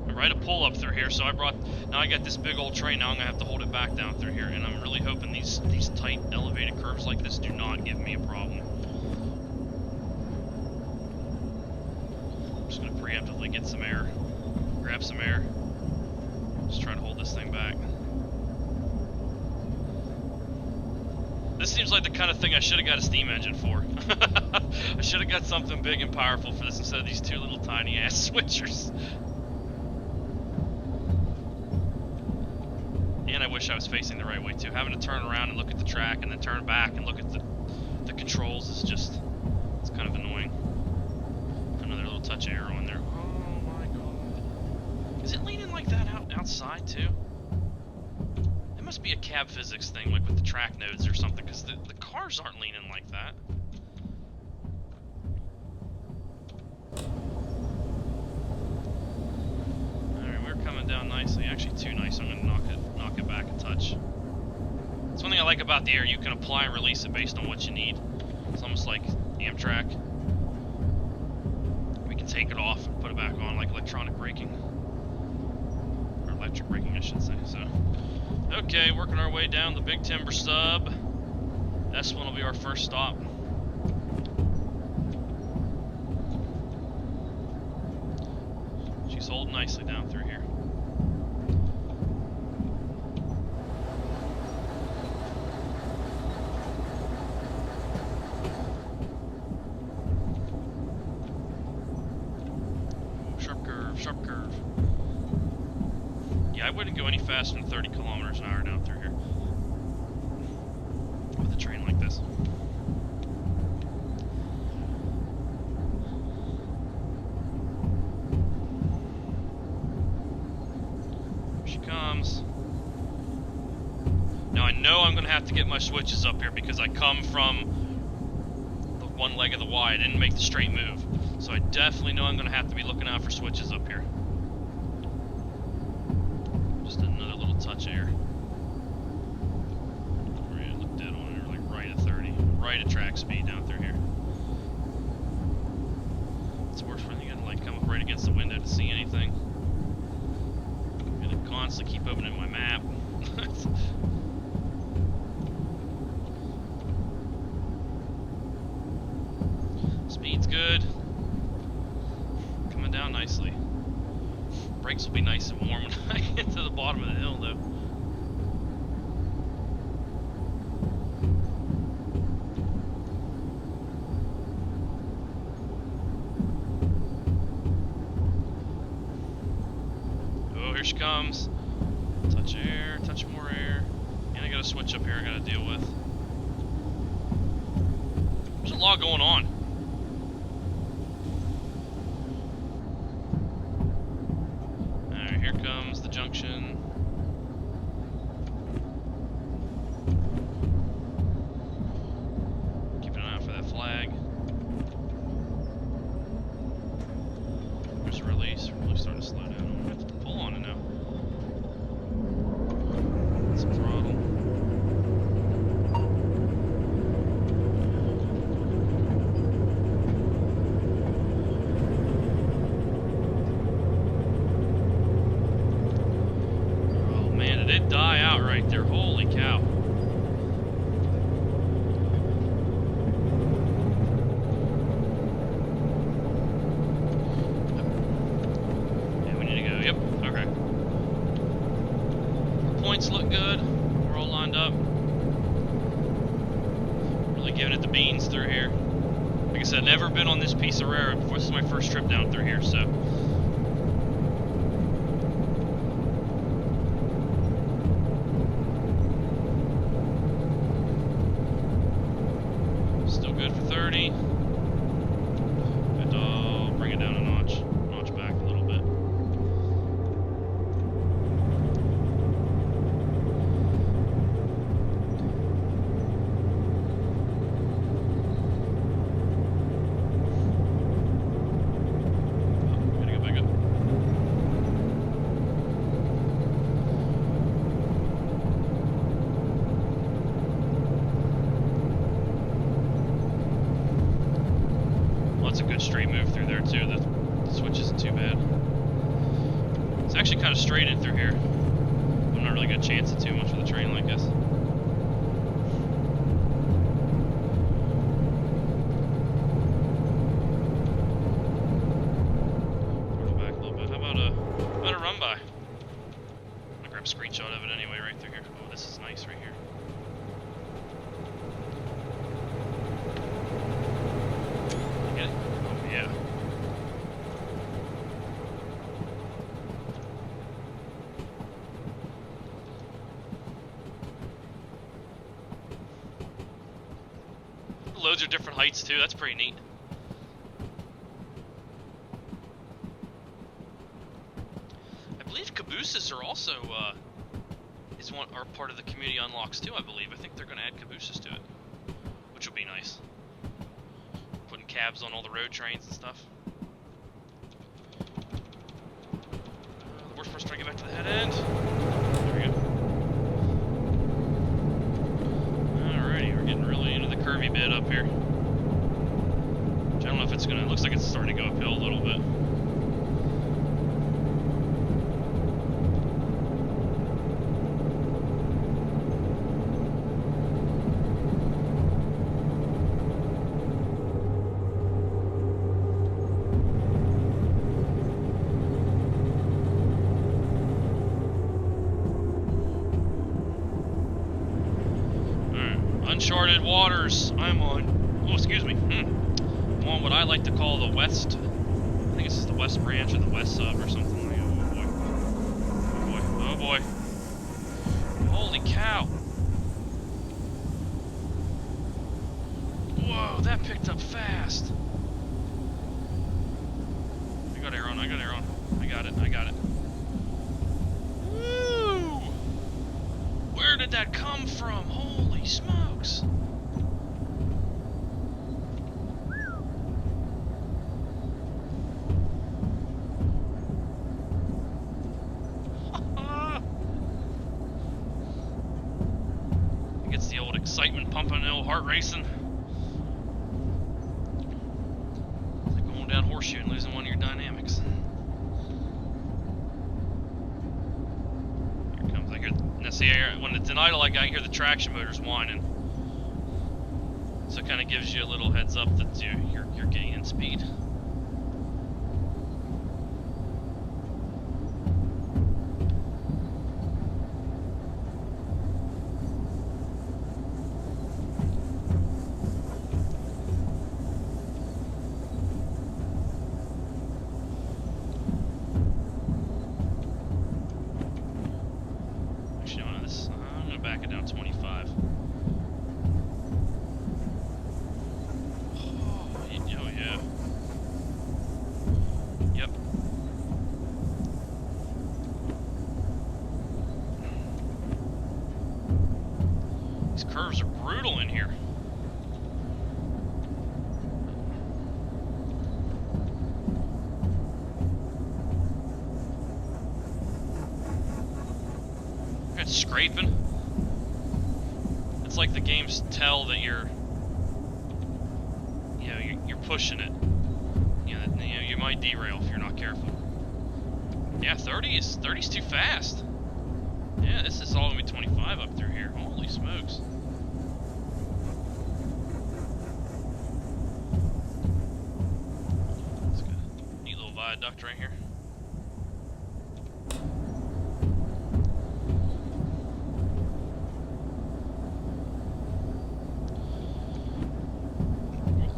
Speaker 1: I write a pull up through here, so now I got this big old train, now I'm gonna have to hold it back down through here, and I'm really hoping these tight elevated curves like this do not give me a problem. I'm just gonna preemptively get some air, grab some air, just try to hold this thing back. This seems like the kind of thing I should have got a steam engine for. I should have got something big and powerful for this instead of these 2 little tiny ass switchers. And I wish I was facing the right way too. Having to turn around and look at the track and then turn back and look at the controls is just, it's kind of annoying. Another little touch of arrow in there. Oh my god. Is it leaning like that outside too? It must be a cab physics thing, like with the track nodes or something, because the cars aren't leaning like that. Alright, we're coming down nicely. Actually too nice. I'm going to knock it back a touch. It's one thing I like about the air. You can apply and release it based on what you need. It's almost like Amtrak. We can take it off and put it back on like electronic braking. Or electric braking, I should say. So, okay, working our way down the Big Timber sub. This one will be our first stop. She's holding nicely down through here. Sharp curve, sharp curve. Yeah, I wouldn't go any faster than 30 kilometers an hour down through here with a train like this. Here she comes. Now I know I'm gonna have to get my switches up here because I come from the one leg of the Y. I didn't make the straight move. So I definitely know I'm gonna have to be looking out for switches up here. Just another little touch of air. We're gonna look dead on it, like right at 30. Right at track speed down through here. It's worse when you gotta like come up right against the window to see anything. I'm gonna constantly keep opening my map. Speed's good. Coming down nicely. Brakes will be nice and warm when I get to the bottom of the hill, though. Oh, here she comes. Touch air, touch more air. And I got a switch up here I gotta deal with. There's a lot going on. Here comes the junction. Keeping an eye out for that flag. There's a release. We're really starting to slow down. I'm gonna have to pull on it now. Some throttle. It die out right there. Holy cow. Yeah, we need to go. Yep. Okay. Points look good. We're all lined up. Really giving it the beans through here. Like I said, never been on this piece of railroad before. This is my first trip down through here, so. Still good for 30. But I'll bring it down a notch back a little bit. Oh, gotta go back up. That's a good straight move through there too. The switch isn't too bad. It's actually kind of straight in through here. I'm not really gonna chance it too much with a train like this. Pull back a little bit. How about a run by? I'm gonna grab a screenshot of it anyway right through here. Oh, this is nice right here. Get it? Oh yeah. Loads are different heights too. That's pretty neat. I believe cabooses are also are part of the community unlocks too. I believe. I think they're going to add cabooses to it, which will be nice. Putting cabs on all the road trains and stuff. The worst person trying to get back to the head end. There we go. Alrighty, we're getting really into the curvy bit up here. Which I don't know if it's gonna. It looks like it's starting to go uphill a little bit. Uncharted waters. I'm on, oh, excuse me. I'm on what I like to call the west. I think this is the west branch or the west sub or something like that. Oh boy. Oh boy. Oh boy. Holy cow. Whoa, that picked up fast. I got air on. I got air on. I got it. I got it. Woo! Where did that come from? Holy smokes. It gets the old excitement pumping, the old heart racing. It's like going down horseshoe and losing one of your dynamics. Here it comes. I hear, now see, when it's in idle, like I hear the traction motors whining. So it kind of gives you a little heads up that you're gaining speed. Actually, I'm gonna back it down 25. Oh yeah. Yep. These curves are brutal in here. It's scraping. It's like the games tell that you're pushing it. You might derail if you're not careful. Yeah, 30's too fast. Yeah, this is all gonna be 25 up through here. Holy smokes. That's good. Neat little viaduct right here.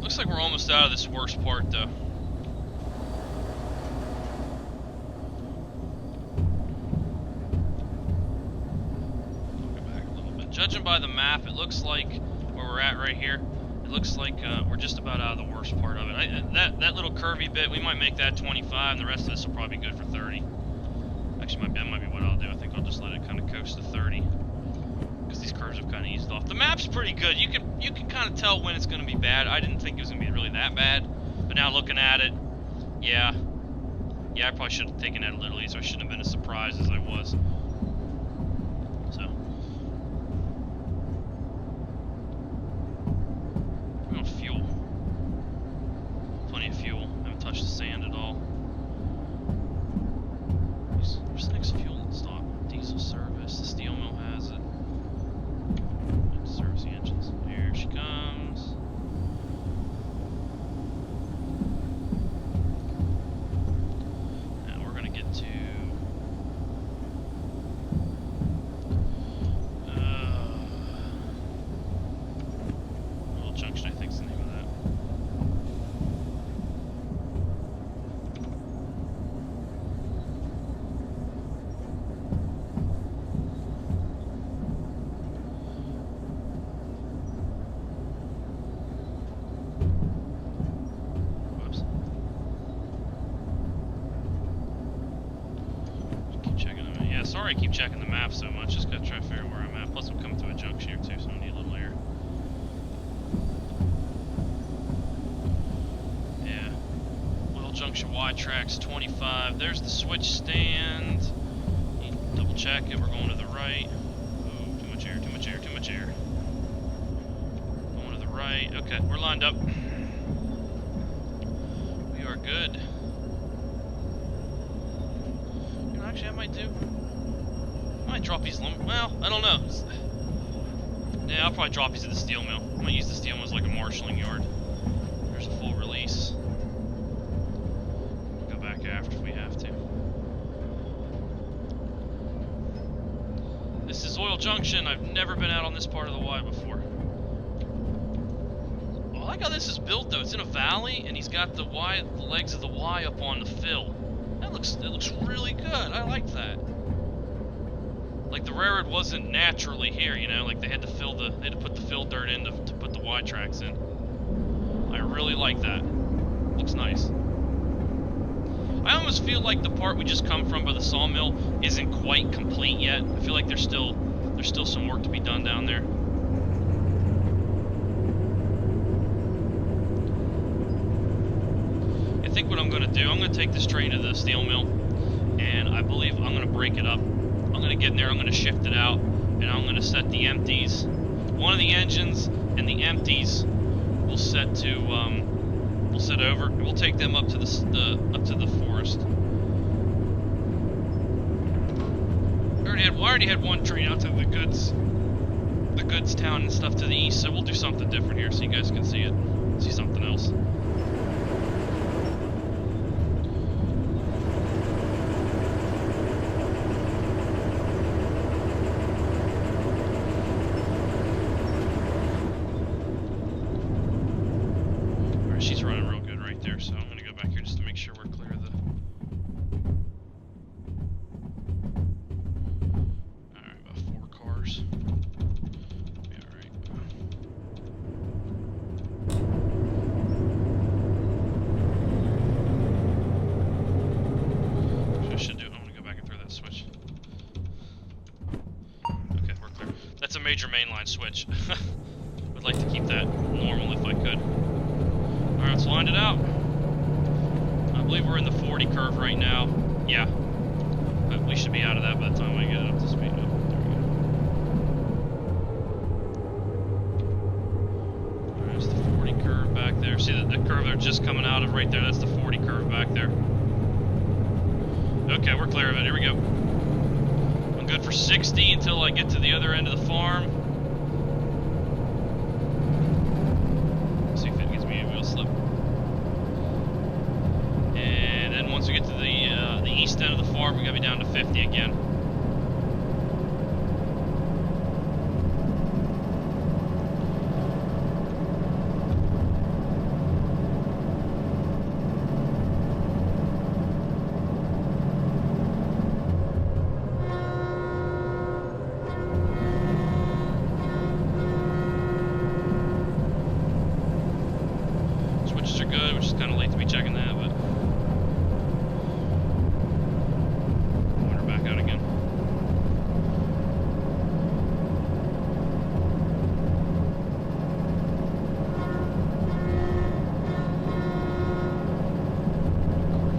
Speaker 1: Looks like we're almost out of this worst part, though. Go back a little bit. Judging by the map, it looks like where we're at right here, it looks like we're just about out of the worst part of it. That little curvy bit, we might make that 25, and the rest of this will probably be good for 30. Actually, that might be what I'll do. I think I'll just let it kind of coast to 30. Because these curves have kind of eased off. The map's pretty good. You can kind of tell when it's going to be bad. I didn't think it was going to be really that bad, but now looking at it, yeah, I probably should have taken that a little easier. I shouldn't have been as surprised as I was. So, we're going to fuel. Plenty of fuel. Haven't touched the sand at all. Where's the next fuel stop? Diesel service. The steel mill has it. Service the engines. Here she comes. And we're gonna get to little Junction, I think is the name of that. Sorry I keep checking the map so much, just gotta try to figure out where I'm at. Plus I'm coming through a junction here too, so I need a little air. Yeah. Little Junction Y tracks 25. There's the switch stand. Need to double check it, we're going to the right. Ooh, too much air, too much air, too much air. Going to the right. Okay, we're lined up. We are good. You know, actually I might do. I might drop these well, I don't know. Yeah, I'll probably drop these at the steel mill. I'm gonna use the steel mill as like a marshalling yard. There's a full release. Go back after if we have to. This is Oil Junction. I've never been out on this part of the Y before. like how this is built though. It's in a valley, and he's got the legs of the Y up on the fill. That looks really good. I like that. Like the railroad wasn't naturally here, you know. Like they had to put the fill dirt in to put the Y tracks in. I really like that. Looks nice. I almost feel like the part we just come from by the sawmill isn't quite complete yet. I feel like there's still some work to be done down there. I think what I'm going to do, I'm going to take this train to the steel mill, and I believe I'm going to break it up. I'm going to get in there, I'm going to shift it out, and I'm going to set the empties. One of the engines and the empties will set to we'll set over, and we'll take them up to the forest. I already had one train out to the goods town and stuff to the east, so we'll do something different here so you guys can see something else. Alright, she's running real good right there, so I'm gonna go back here just to make sure we're clear of the... Alright, about 4 cars. Major mainline switch. Would like to keep that normal if I could. Alright, let's line it out. I believe we're in the 40 curve right now. Yeah. But we should be out of that by the time I get it up to speed. Oh, there we go. Alright, there's the 40 curve back there. See the curve they're just coming out of right there? That's the 40 curve back there. Okay, we're clear of it. Here we go. Good for 60 until I get to the other end of the farm. Let's see if it gives me a wheel slip. And then once we get to the east end of the farm, we're gonna be down to 50 again. Good, which is kind of late to be checking that, but point her back out again.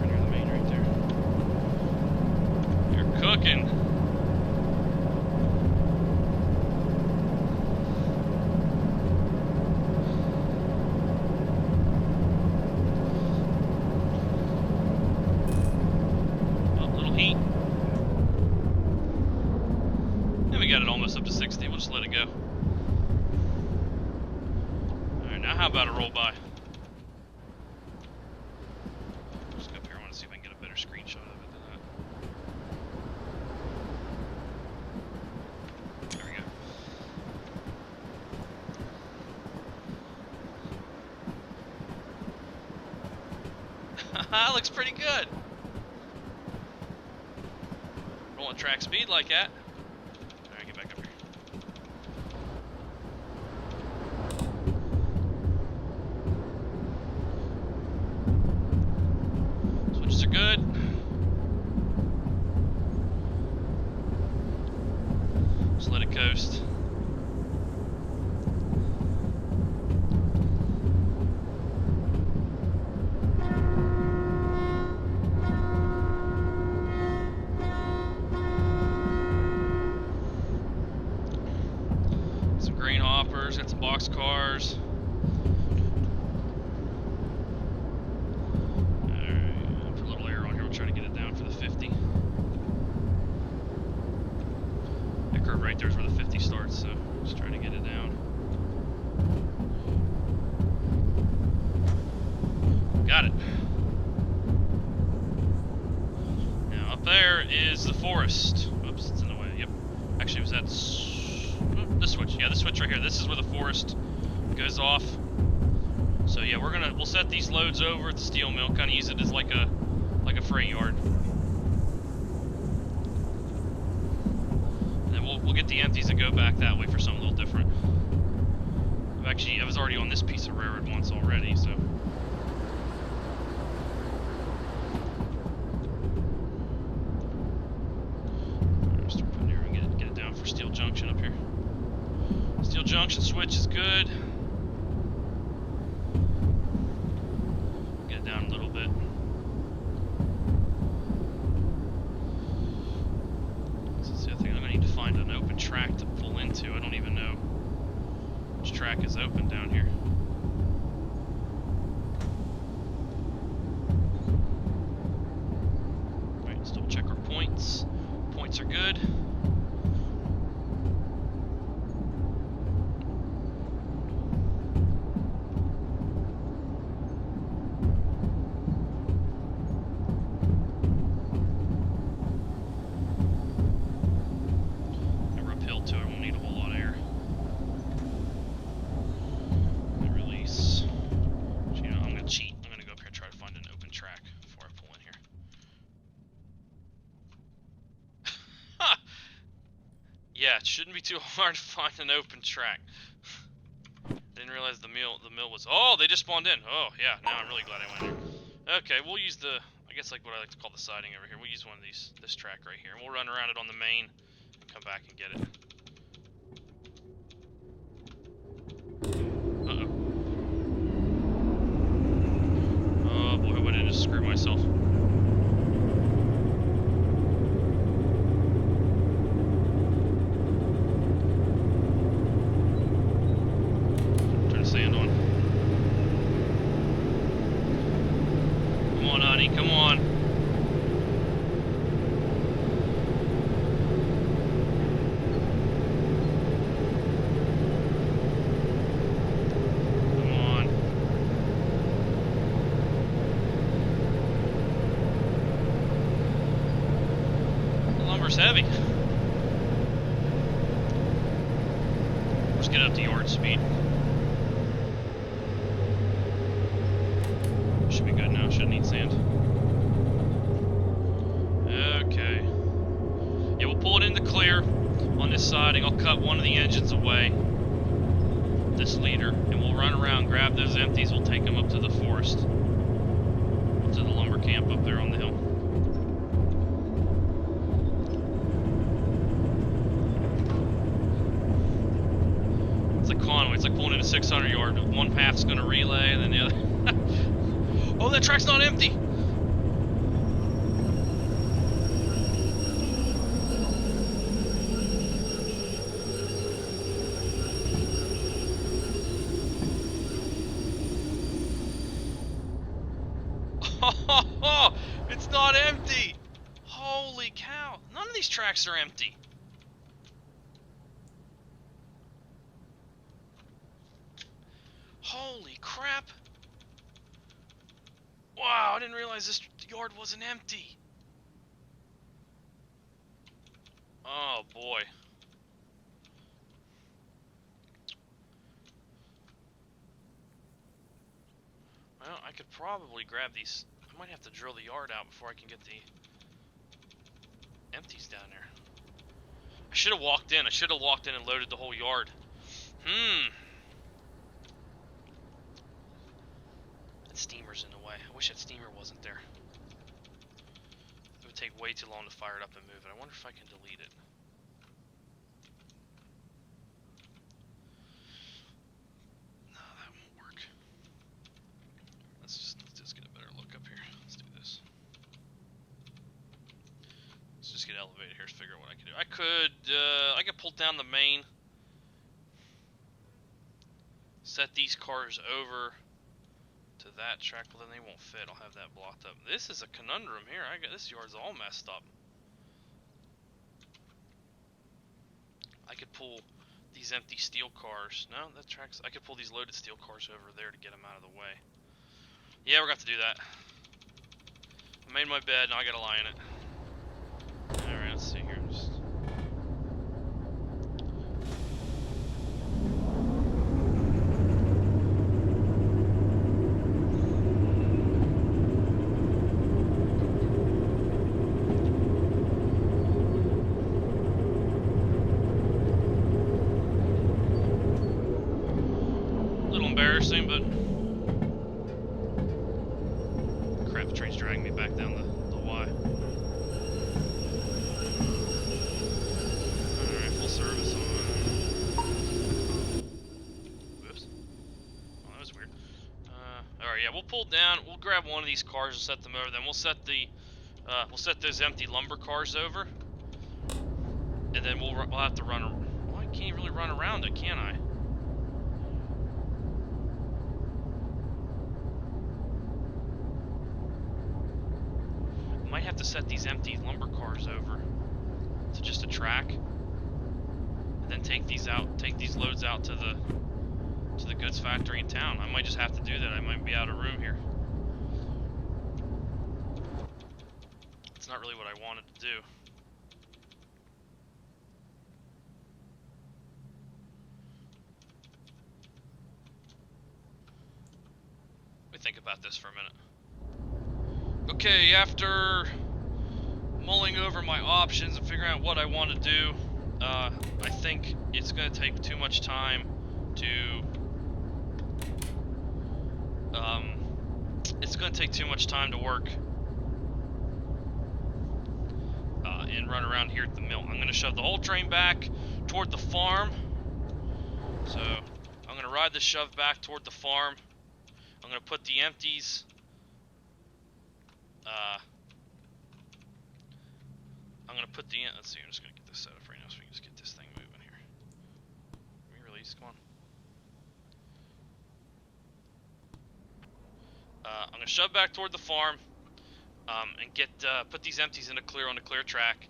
Speaker 1: Right near the main right there. You're cooking. Got it almost up to 60. We'll just let it go. Alright, now how about a roll by? Just go up here. I want to see if I can get a better screenshot of it than that. There we go. That looks pretty good. Rolling track speed like that. Switches are good. Just let it coast. Some grain hoppers, got some box cars. Try to get it down for the 50. That curve right there is where the 50 starts, so just trying to get it down. Got it. Now up there is the forest. Oops, it's in the way. Yep. Actually, was that this switch? Yeah, this switch right here. This is where the forest goes off. So yeah, we'll set these loads over at the steel mill, kind of use it as like a freight yard. And then we'll get the empties and go back that way for something a little different. I was already on this piece of railroad once already, so. Start putting here and get it down for Steel Junction up here. Steel Junction switch is good. Get it down a little bit. So I think I'm gonna need to find an open track to pull into. I don't even know which track is open down here. Alright, let's double check our points. Points are good. Remember uphill too, I won't need a whole lot of air. Release. Actually, you know, I'm gonna cheat. I'm gonna go up here and try to find an open track before I pull in here. Yeah, it shouldn't be too hard to find an open track. Didn't realize the mill was. Oh, they just spawned in. Oh, yeah. Now I'm really glad I went there. Okay, we'll use the, I guess like what I like to call the siding over here. We'll use one of these, this track right here. We'll run around it on the main and come back and get it. Uh-oh. Oh boy, I hope I didn't just screw myself. Turn the sand on. Come on, honey, come on. Come on. The lumber's heavy. Let's get up to yard speed. Should be good now, shouldn't need sand. Okay. Yeah, we'll pull it in the clear on this siding. I'll cut one of the engines away, this leader, and we'll run around, grab those empties, we'll take them up to the forest, up to the lumber camp up there on the hill. It's like Conway, it's like pulling in a 600 yard. One path's gonna relay and then the other. Oh, that track's not empty! Oh, it's not empty! Holy cow! None of these tracks are empty. Holy crap! Wow, I didn't realize this yard wasn't empty. Oh boy. Well, I could probably grab these. I might have to drill the yard out before I can get the empties down there. I should have walked in. I should have walked in and loaded the whole yard. That steamer's in the way. I wish that steamer wasn't there. It would take way too long to fire it up and move it. I wonder if I can delete it. No, that won't work. Let's just get a better look up here. Let's do this. Let's just get elevated here to figure out what I can do. I could pull down the main, set these cars over to that track, but then they won't fit. I'll have that blocked up. This is a conundrum here. This yard's all messed up. I could pull these empty steel cars. No, that track's. I could pull these loaded steel cars over there to get them out of the way. Yeah, we're gonna have to do that. I made my bed. Now I gotta lie in it. All right, let's see here. Just... embarrassing, but crap, the train's dragging me back down the Y. Alright, full service on. Whoops. Oh, that was weird. Alright, yeah, we'll pull down. We'll grab one of these cars and set them over. Then we'll set those empty lumber cars over, and then we'll have to run. Well, I can't really run around it, can I? Might have to set these empty lumber cars over to just a track, and then take these loads out to the goods factory in town. I might just have to do that. I might be out of room here. It's not really what I wanted to do. Let me think about this for a minute. Okay, after mulling over my options and figuring out what I want to do, I think it's going to take too much time to work and run around here at the mill. I'm going to shove the whole train back toward the farm. So I'm going to ride the shove back toward the farm. I'm going to put the empties. I'm going to put let's see, I'm just going to get this set up right now so we can just get this thing moving here. Can we release? Come on. I'm going to shove back toward the farm and put these empties on the clear track.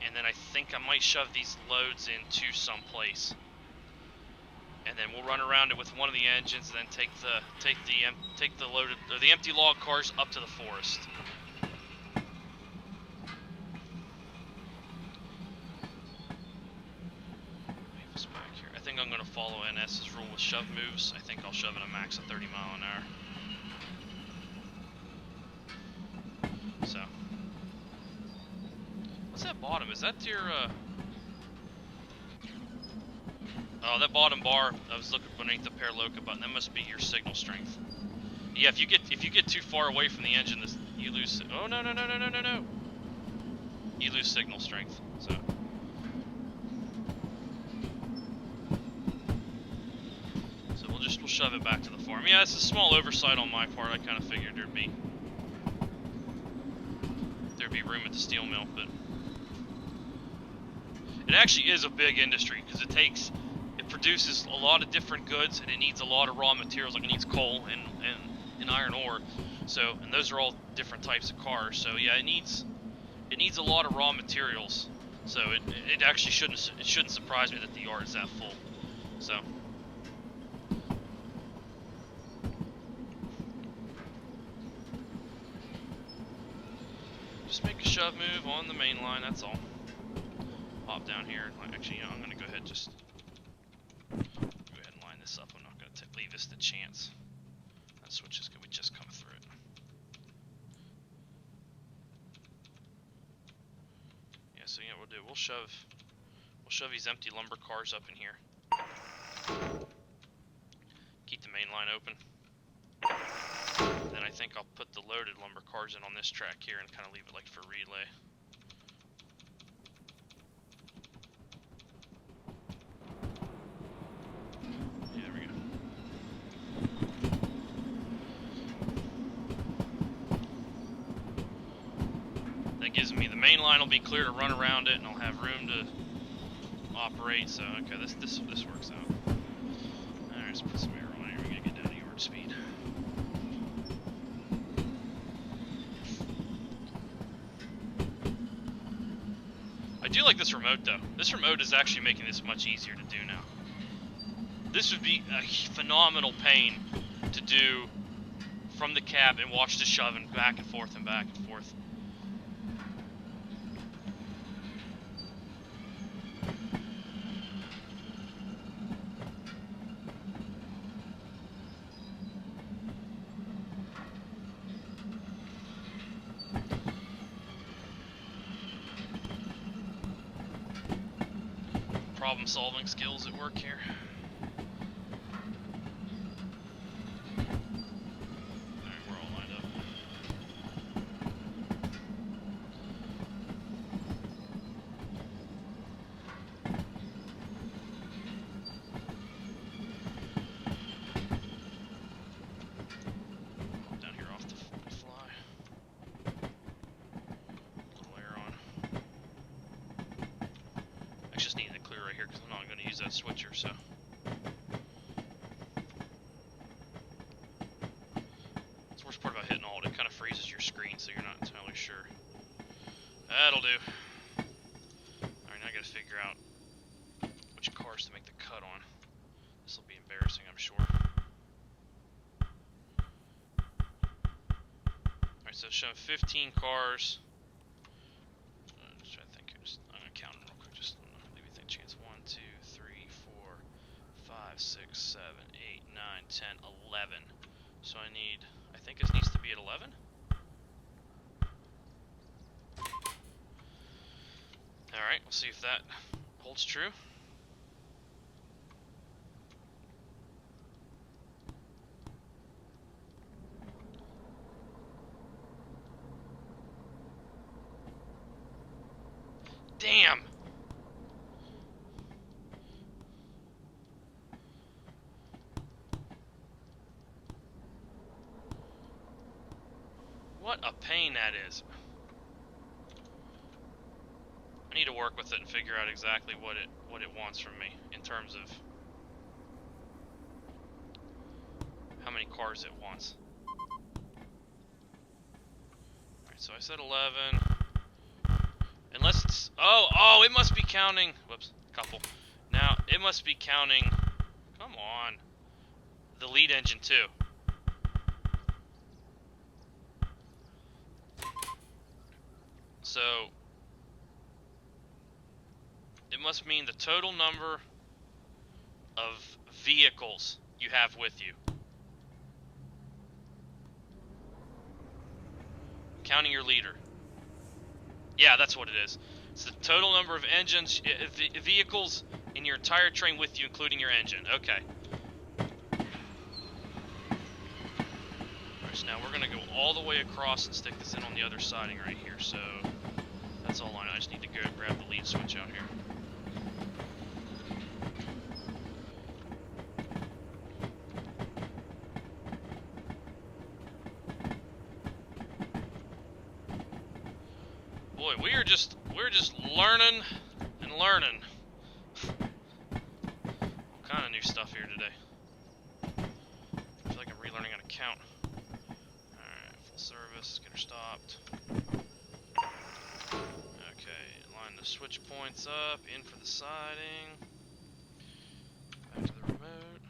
Speaker 1: And then I think I might shove these loads into some place. And then we'll run around it with one of the engines, and then take the loaded or the empty log cars up to the forest. Back here. I think I'm going to follow NS's rule with shove moves. I think I'll shove at a max of 30 miles an hour. So, what's that bottom? Is that your oh, that bottom bar, I was looking beneath the pair loco button. That must be your signal strength. Yeah, if you get too far away from the engine, you lose. Oh no. You lose signal strength. So we'll shove it back to the farm. Yeah, it's a small oversight on my part. I kind of figured there'd be room at the steel mill, but it actually is a big industry because it produces a lot of different goods, and it needs a lot of raw materials. Like it needs coal and iron ore. So, and those are all different types of cars. So yeah, it needs a lot of raw materials. So it actually shouldn't surprise me that the yard is that full. So just make a shove move on the main line. That's all. Hop down here. Actually, I'm gonna go ahead and just go ahead and line this up. I'm not gonna leave this to chance. That switch is gonna just come through it. Yeah. So yeah, we'll shove these empty lumber cars up in here. Keep the main line open. Then I think I'll put the loaded lumber cars in on this track here and kind of leave it like for relay. Yeah, there we go. That gives me the main line will be clear to run around it, and I'll have room to operate. So okay, this works out. Alright, let's put some air on here. We're gonna get down to yard speed. I do like this remote though. This remote is actually making this much easier to do now. This would be a phenomenal pain to do from the cab and watch the shoving back and forth and back and forth. Problem-solving skills at work here. here because I'm not going to use that switcher, so. That's the worst part about hitting alt. It kind of freezes your screen, so you're not entirely sure. That'll do. Alright, now I gotta figure out which cars to make the cut on. This will be embarrassing, I'm sure. Alright, so it's showing 15 cars. Just trying to think here. I'm gonna count them real quick. Just leave you a chance. 1, 2, 3, 4, 5, 6, 7, 8, 9, 10, 11. So I think this needs to be at 11. Alright, we'll see if that holds true. Damn! What a pain that is. I need to work with it and figure out exactly what it wants from me in terms of how many cars it wants. Alright, so I said 11. Unless it's... Oh, it must be counting... Whoops, couple. Now, it must be counting... Come on. The lead engine, too. So... It must mean the total number of vehicles you have with you. Counting your leader. Yeah, that's what it is. It's the total number of engines, vehicles in your entire train with you, including your engine. Okay. Alright, so now we're going to go all the way across and stick this in on the other siding right here. So, that's all I know. I just need to go grab the lead switch out here. Boy, we're just learning and learning. All kind of new stuff here today. I feel like I'm relearning how to count. Alright, full service, get her stopped. Okay, line the switch points up, in for the siding. Back to the remote.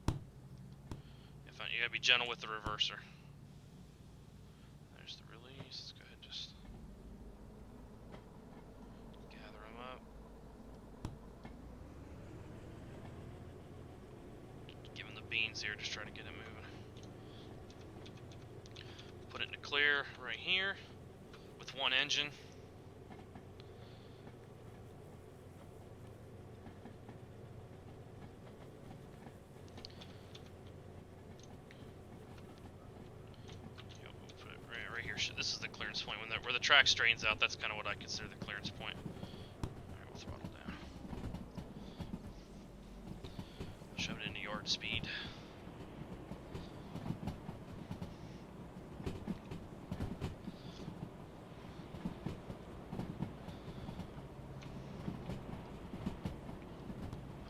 Speaker 1: Yeah, fine, you gotta be gentle with the reverser. There's the release. Let's go ahead and just gather them up. Give him the beans here, just try to get him moving. Put it into clear right here with one engine. This is the clearance point. Where the track strains out, that's kind of what I consider the clearance point. Alright, we'll throttle down. Shove it into yard speed.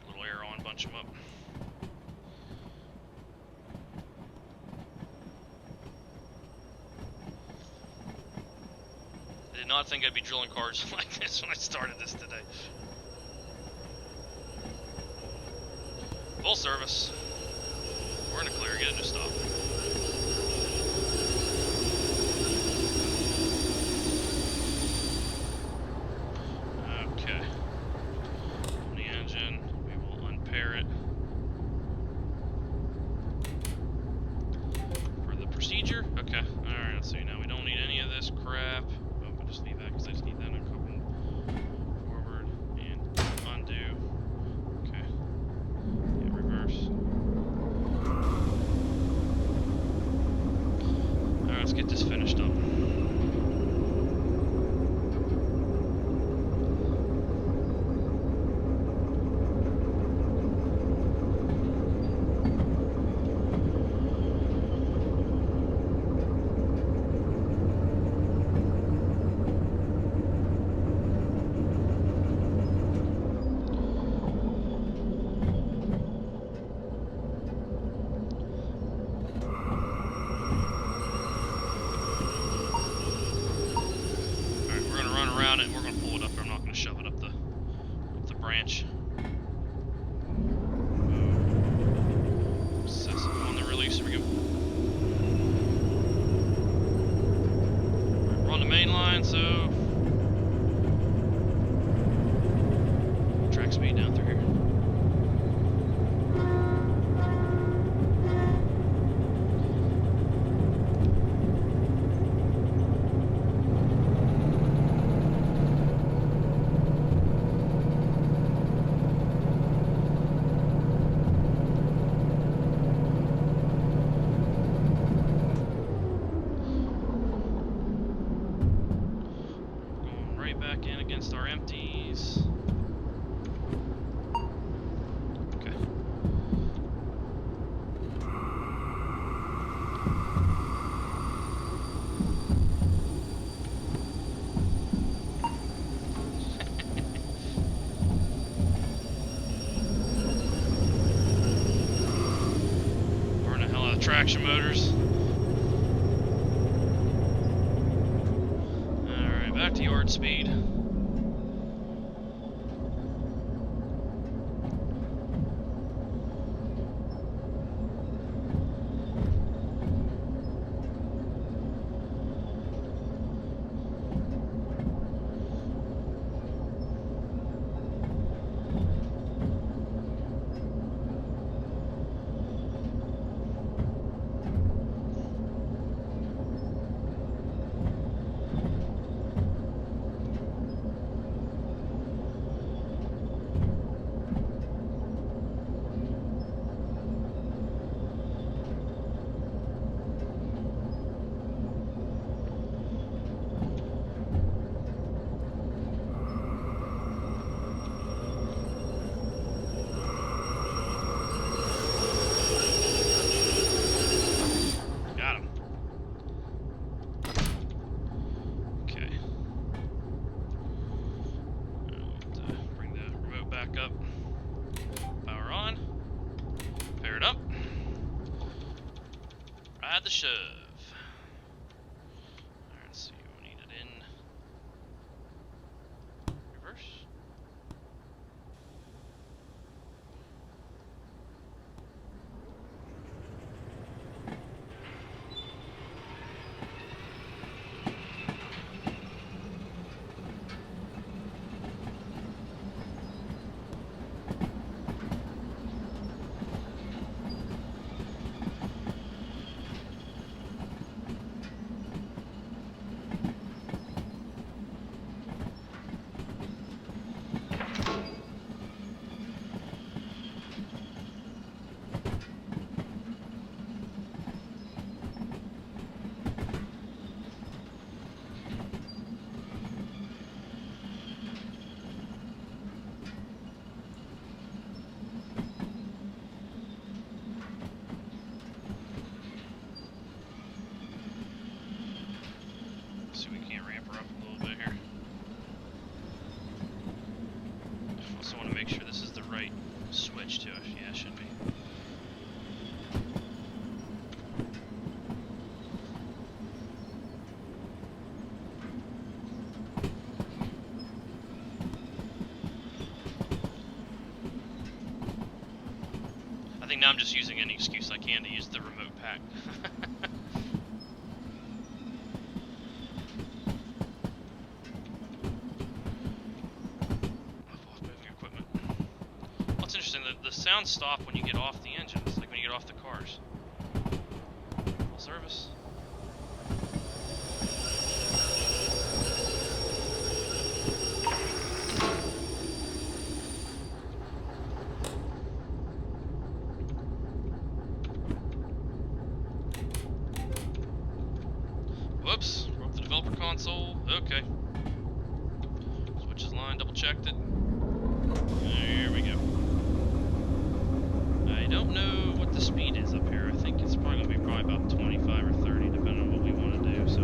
Speaker 1: Put a little air on, bunch them up. I did not think I'd be drilling cars like this when I started this today. Full service. We're in the clear, get it to stop. Okay. On the engine, we will unpair it. For the procedure? Okay. Alright, let's see now. We don't need any of this crap. Just leave that because I just need that uncoupled forward and undo. Okay. Yeah, reverse. Alright, let's get this finished up. speed down through here. Back in against our empties. Okay. Burn the hell out of traction motors. Alright, back to yard speed. Up. Power on. Pair it up. Ride the shove. Alright, let's see. We need it in reverse. See, we can't ramp her up a little bit here. I also want to make sure this is the right switch to it. Yeah, it should be. I think now I'm just using any excuse I can to use the remote pack. The sounds stop when you get off the engines, like when you get off the cars. Full service. Whoops, broke the developer console. Okay. Switches line, double checked it. There we go. I don't know what the speed is up here. I think it's probably going to be about 25 or 30, depending on what we want to do. So.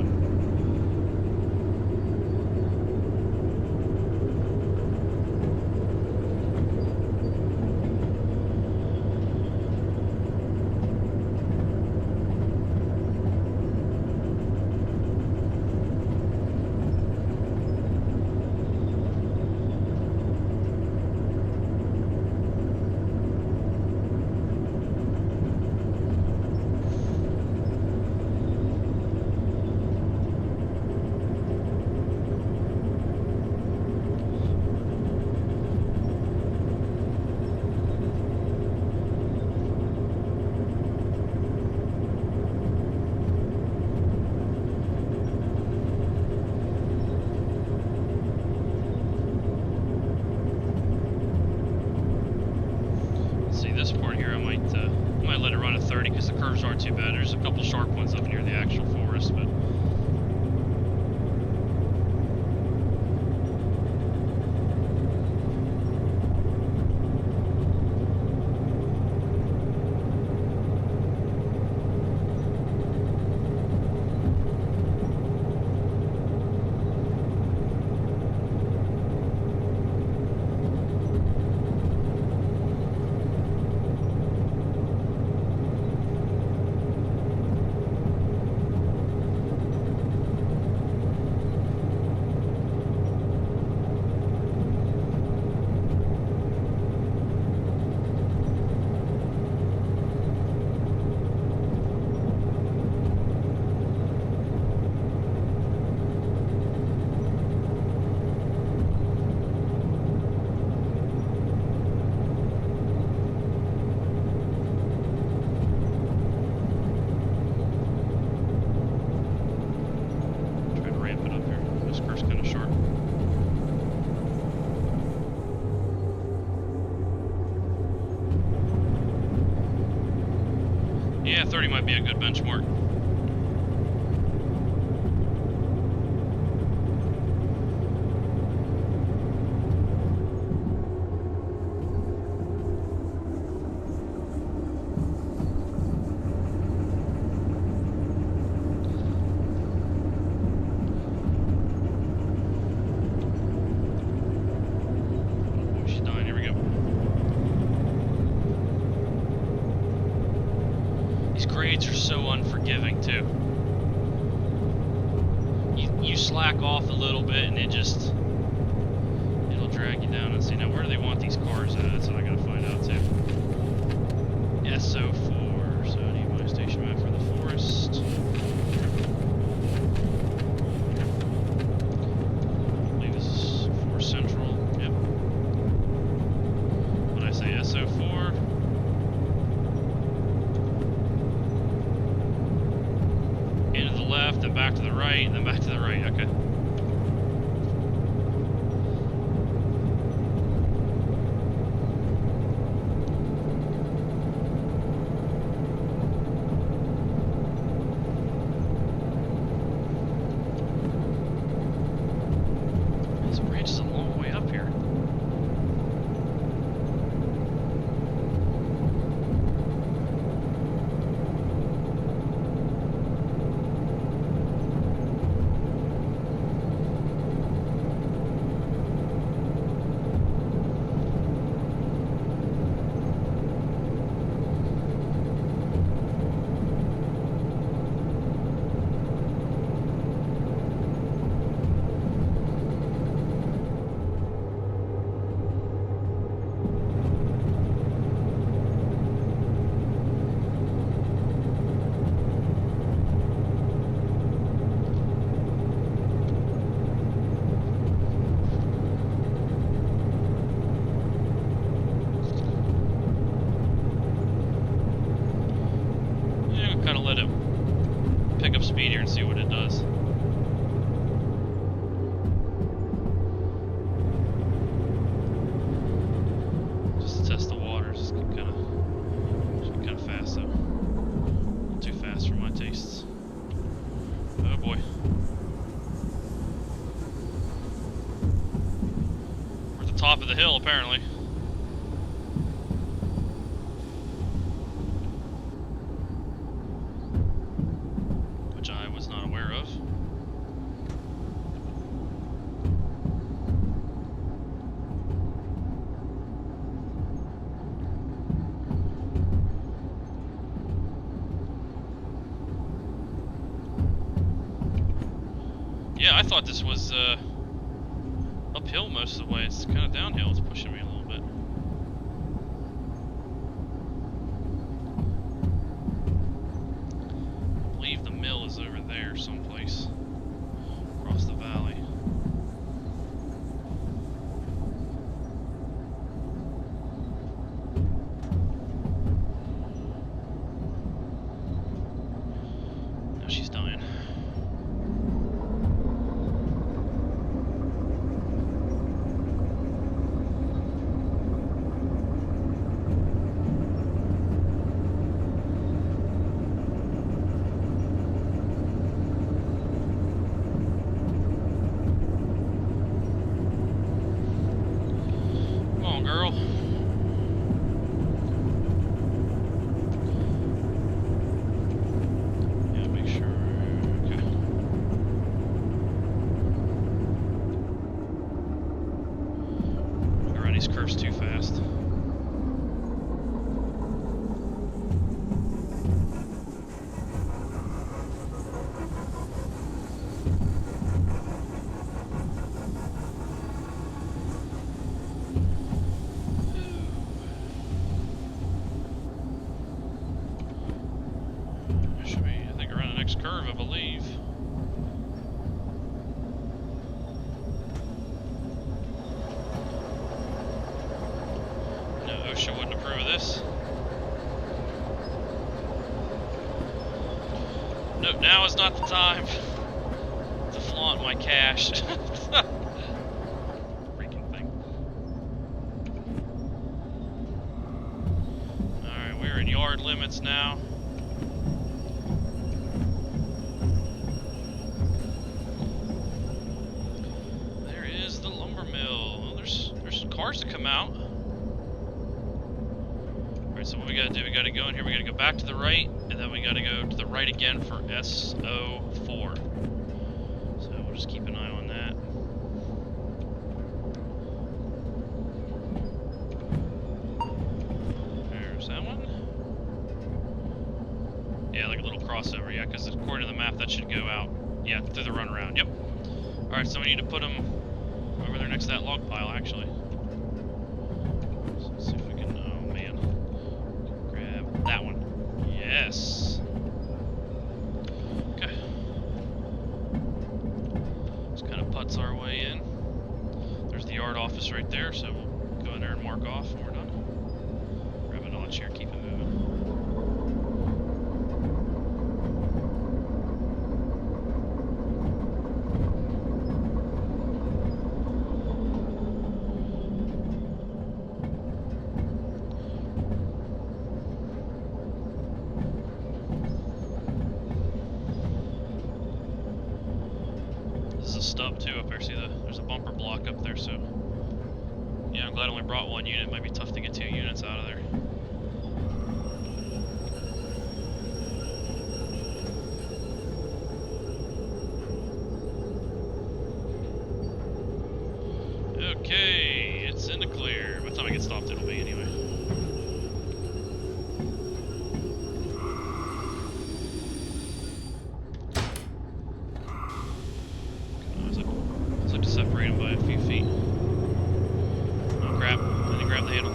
Speaker 1: this part here, I might let it run at 30 because the curves aren't too bad. There's a couple sharp ones up near the actual forest, but. Yeah, 30 might be a good benchmark. Grades are so unforgiving too. You slack off a little bit and it'll drag you down. And see, now where do they want these cars at? That's what I gotta find out too. SO4, so I need my station map for the forest. I believe this is 4 Central. Yep. What did I say? SO4. Left, then back to the right, and then back to the right. Okay. This bridge is a long way up here. Let it pick up speed here and see what it does. Just to test the waters. It's kind of fast though. Not too fast for my tastes. Oh boy. We're at the top of the hill apparently. Yeah, I thought this was uphill most of the way. It's kind of downhill. It's pushing me a little bit. I believe the mill is over there someplace across the valley. Now she's dying. curve, I believe. No, OSHA wouldn't approve of this. Nope, now is not the time to flaunt my cash. Freaking thing. Alright, we're in yard limits now. There is the lumber mill. Well, there's cars that come out. Alright, so what we gotta do, we gotta go in here, we gotta go back to the right, and then we gotta go to the right again for SO4. So we'll just keep an eye on that. There's that one. Yeah, like a little crossover, yeah, because according to the map, that should go out, yeah, through the runaround, yep. Alright, so we need to put them over there next to that log pile, actually. So let's see if we can, oh man. Grab that one. Yes. Okay. Just kind of putts our way in. There's the yard office right there, so we'll go in there and mark off when we're done. Grab a notch here, keep it moving. Stub too up there. See, there's a bumper block up there, so yeah, I'm glad I only brought one unit. It might be tough to get 2 units out of there. Okay, it's in the clear. By the time I get stopped, it'll be anyway. Separate them by a few feet. Oh crap, I didn't grab the handle.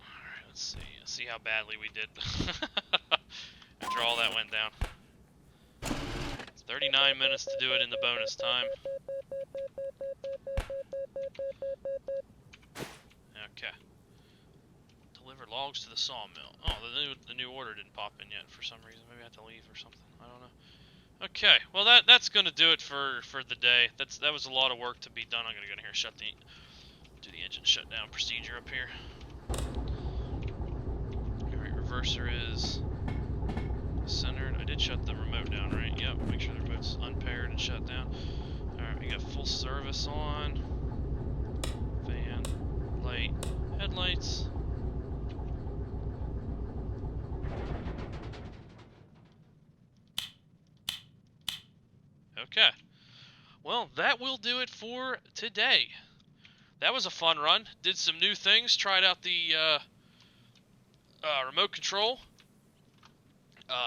Speaker 1: Alright, let's see how badly we did after all that went down. It's 39 minutes to do it in the bonus time. Okay. Deliver logs to the sawmill. Oh, the new order didn't pop in yet for some reason. Maybe I have to leave or something. I don't know. Okay, well that's gonna do it for the day. That was a lot of work to be done. I'm gonna go in here and do the engine shutdown procedure up here. Alright, reverser is centered. I did shut the remote down, right? Yep, make sure the remote's unpaired and shut down. Alright, we got full service on. Van, light, headlights. Okay, well, that will do it for today. That was a fun run. Did some new things. Tried out the remote control.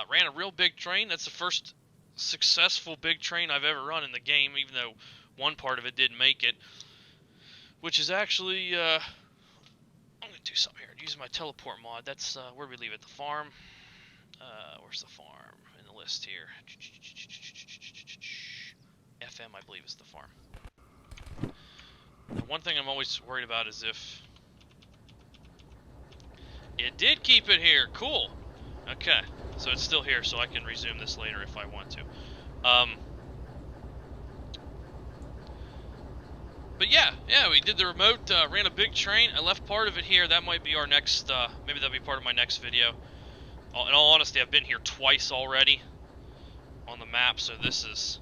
Speaker 1: Ran a real big train. That's the first successful big train I've ever run in the game, even though one part of it didn't make it. Which is actually, I'm going to do something here. Using my teleport mod. That's where we leave it. The farm. Where's the farm in the list here? FM, I believe, is the farm. The one thing I'm always worried about is if it did keep it here. Cool. Okay, so it's still here, so I can resume this later if I want to. But yeah, we did the remote, ran a big train. I left part of it here. That might be our next, maybe that'll be part of my next video. In all honesty, I've been here twice already on the map, so this is,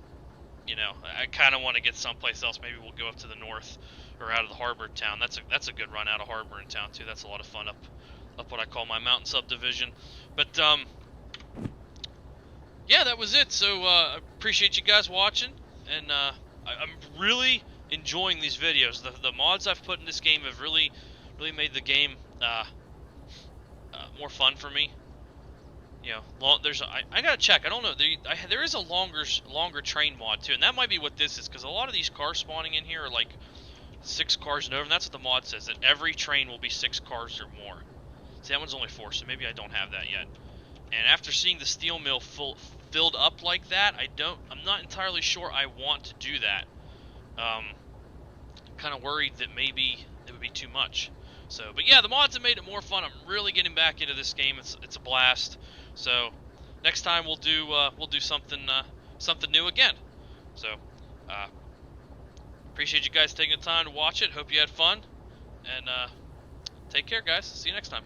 Speaker 1: you know, I kind of want to get someplace else. Maybe we'll go up to the north or out of the harbor town. That's a good run out of harbor in town too. That's a lot of fun up what I call my mountain subdivision. But yeah, that was it. So I appreciate you guys watching, and I'm really enjoying these videos. The mods I've put in this game have really made the game more fun for me. You know, I gotta check. I don't know. There is a longer train mod too, and that might be what this is, because a lot of these cars spawning in here are like 6 cars and over, and that's what the mod says, that every train will be 6 cars or more. See, that one's only 4, so maybe I don't have that yet. And after seeing the steel mill filled up like that, I'm not entirely sure I want to do that. Kind of worried that maybe it would be too much. So, but yeah, the mods have made it more fun. I'm really getting back into this game. It's a blast. So, next time we'll do something new again. So, appreciate you guys taking the time to watch it. Hope you had fun, and take care, guys. See you next time.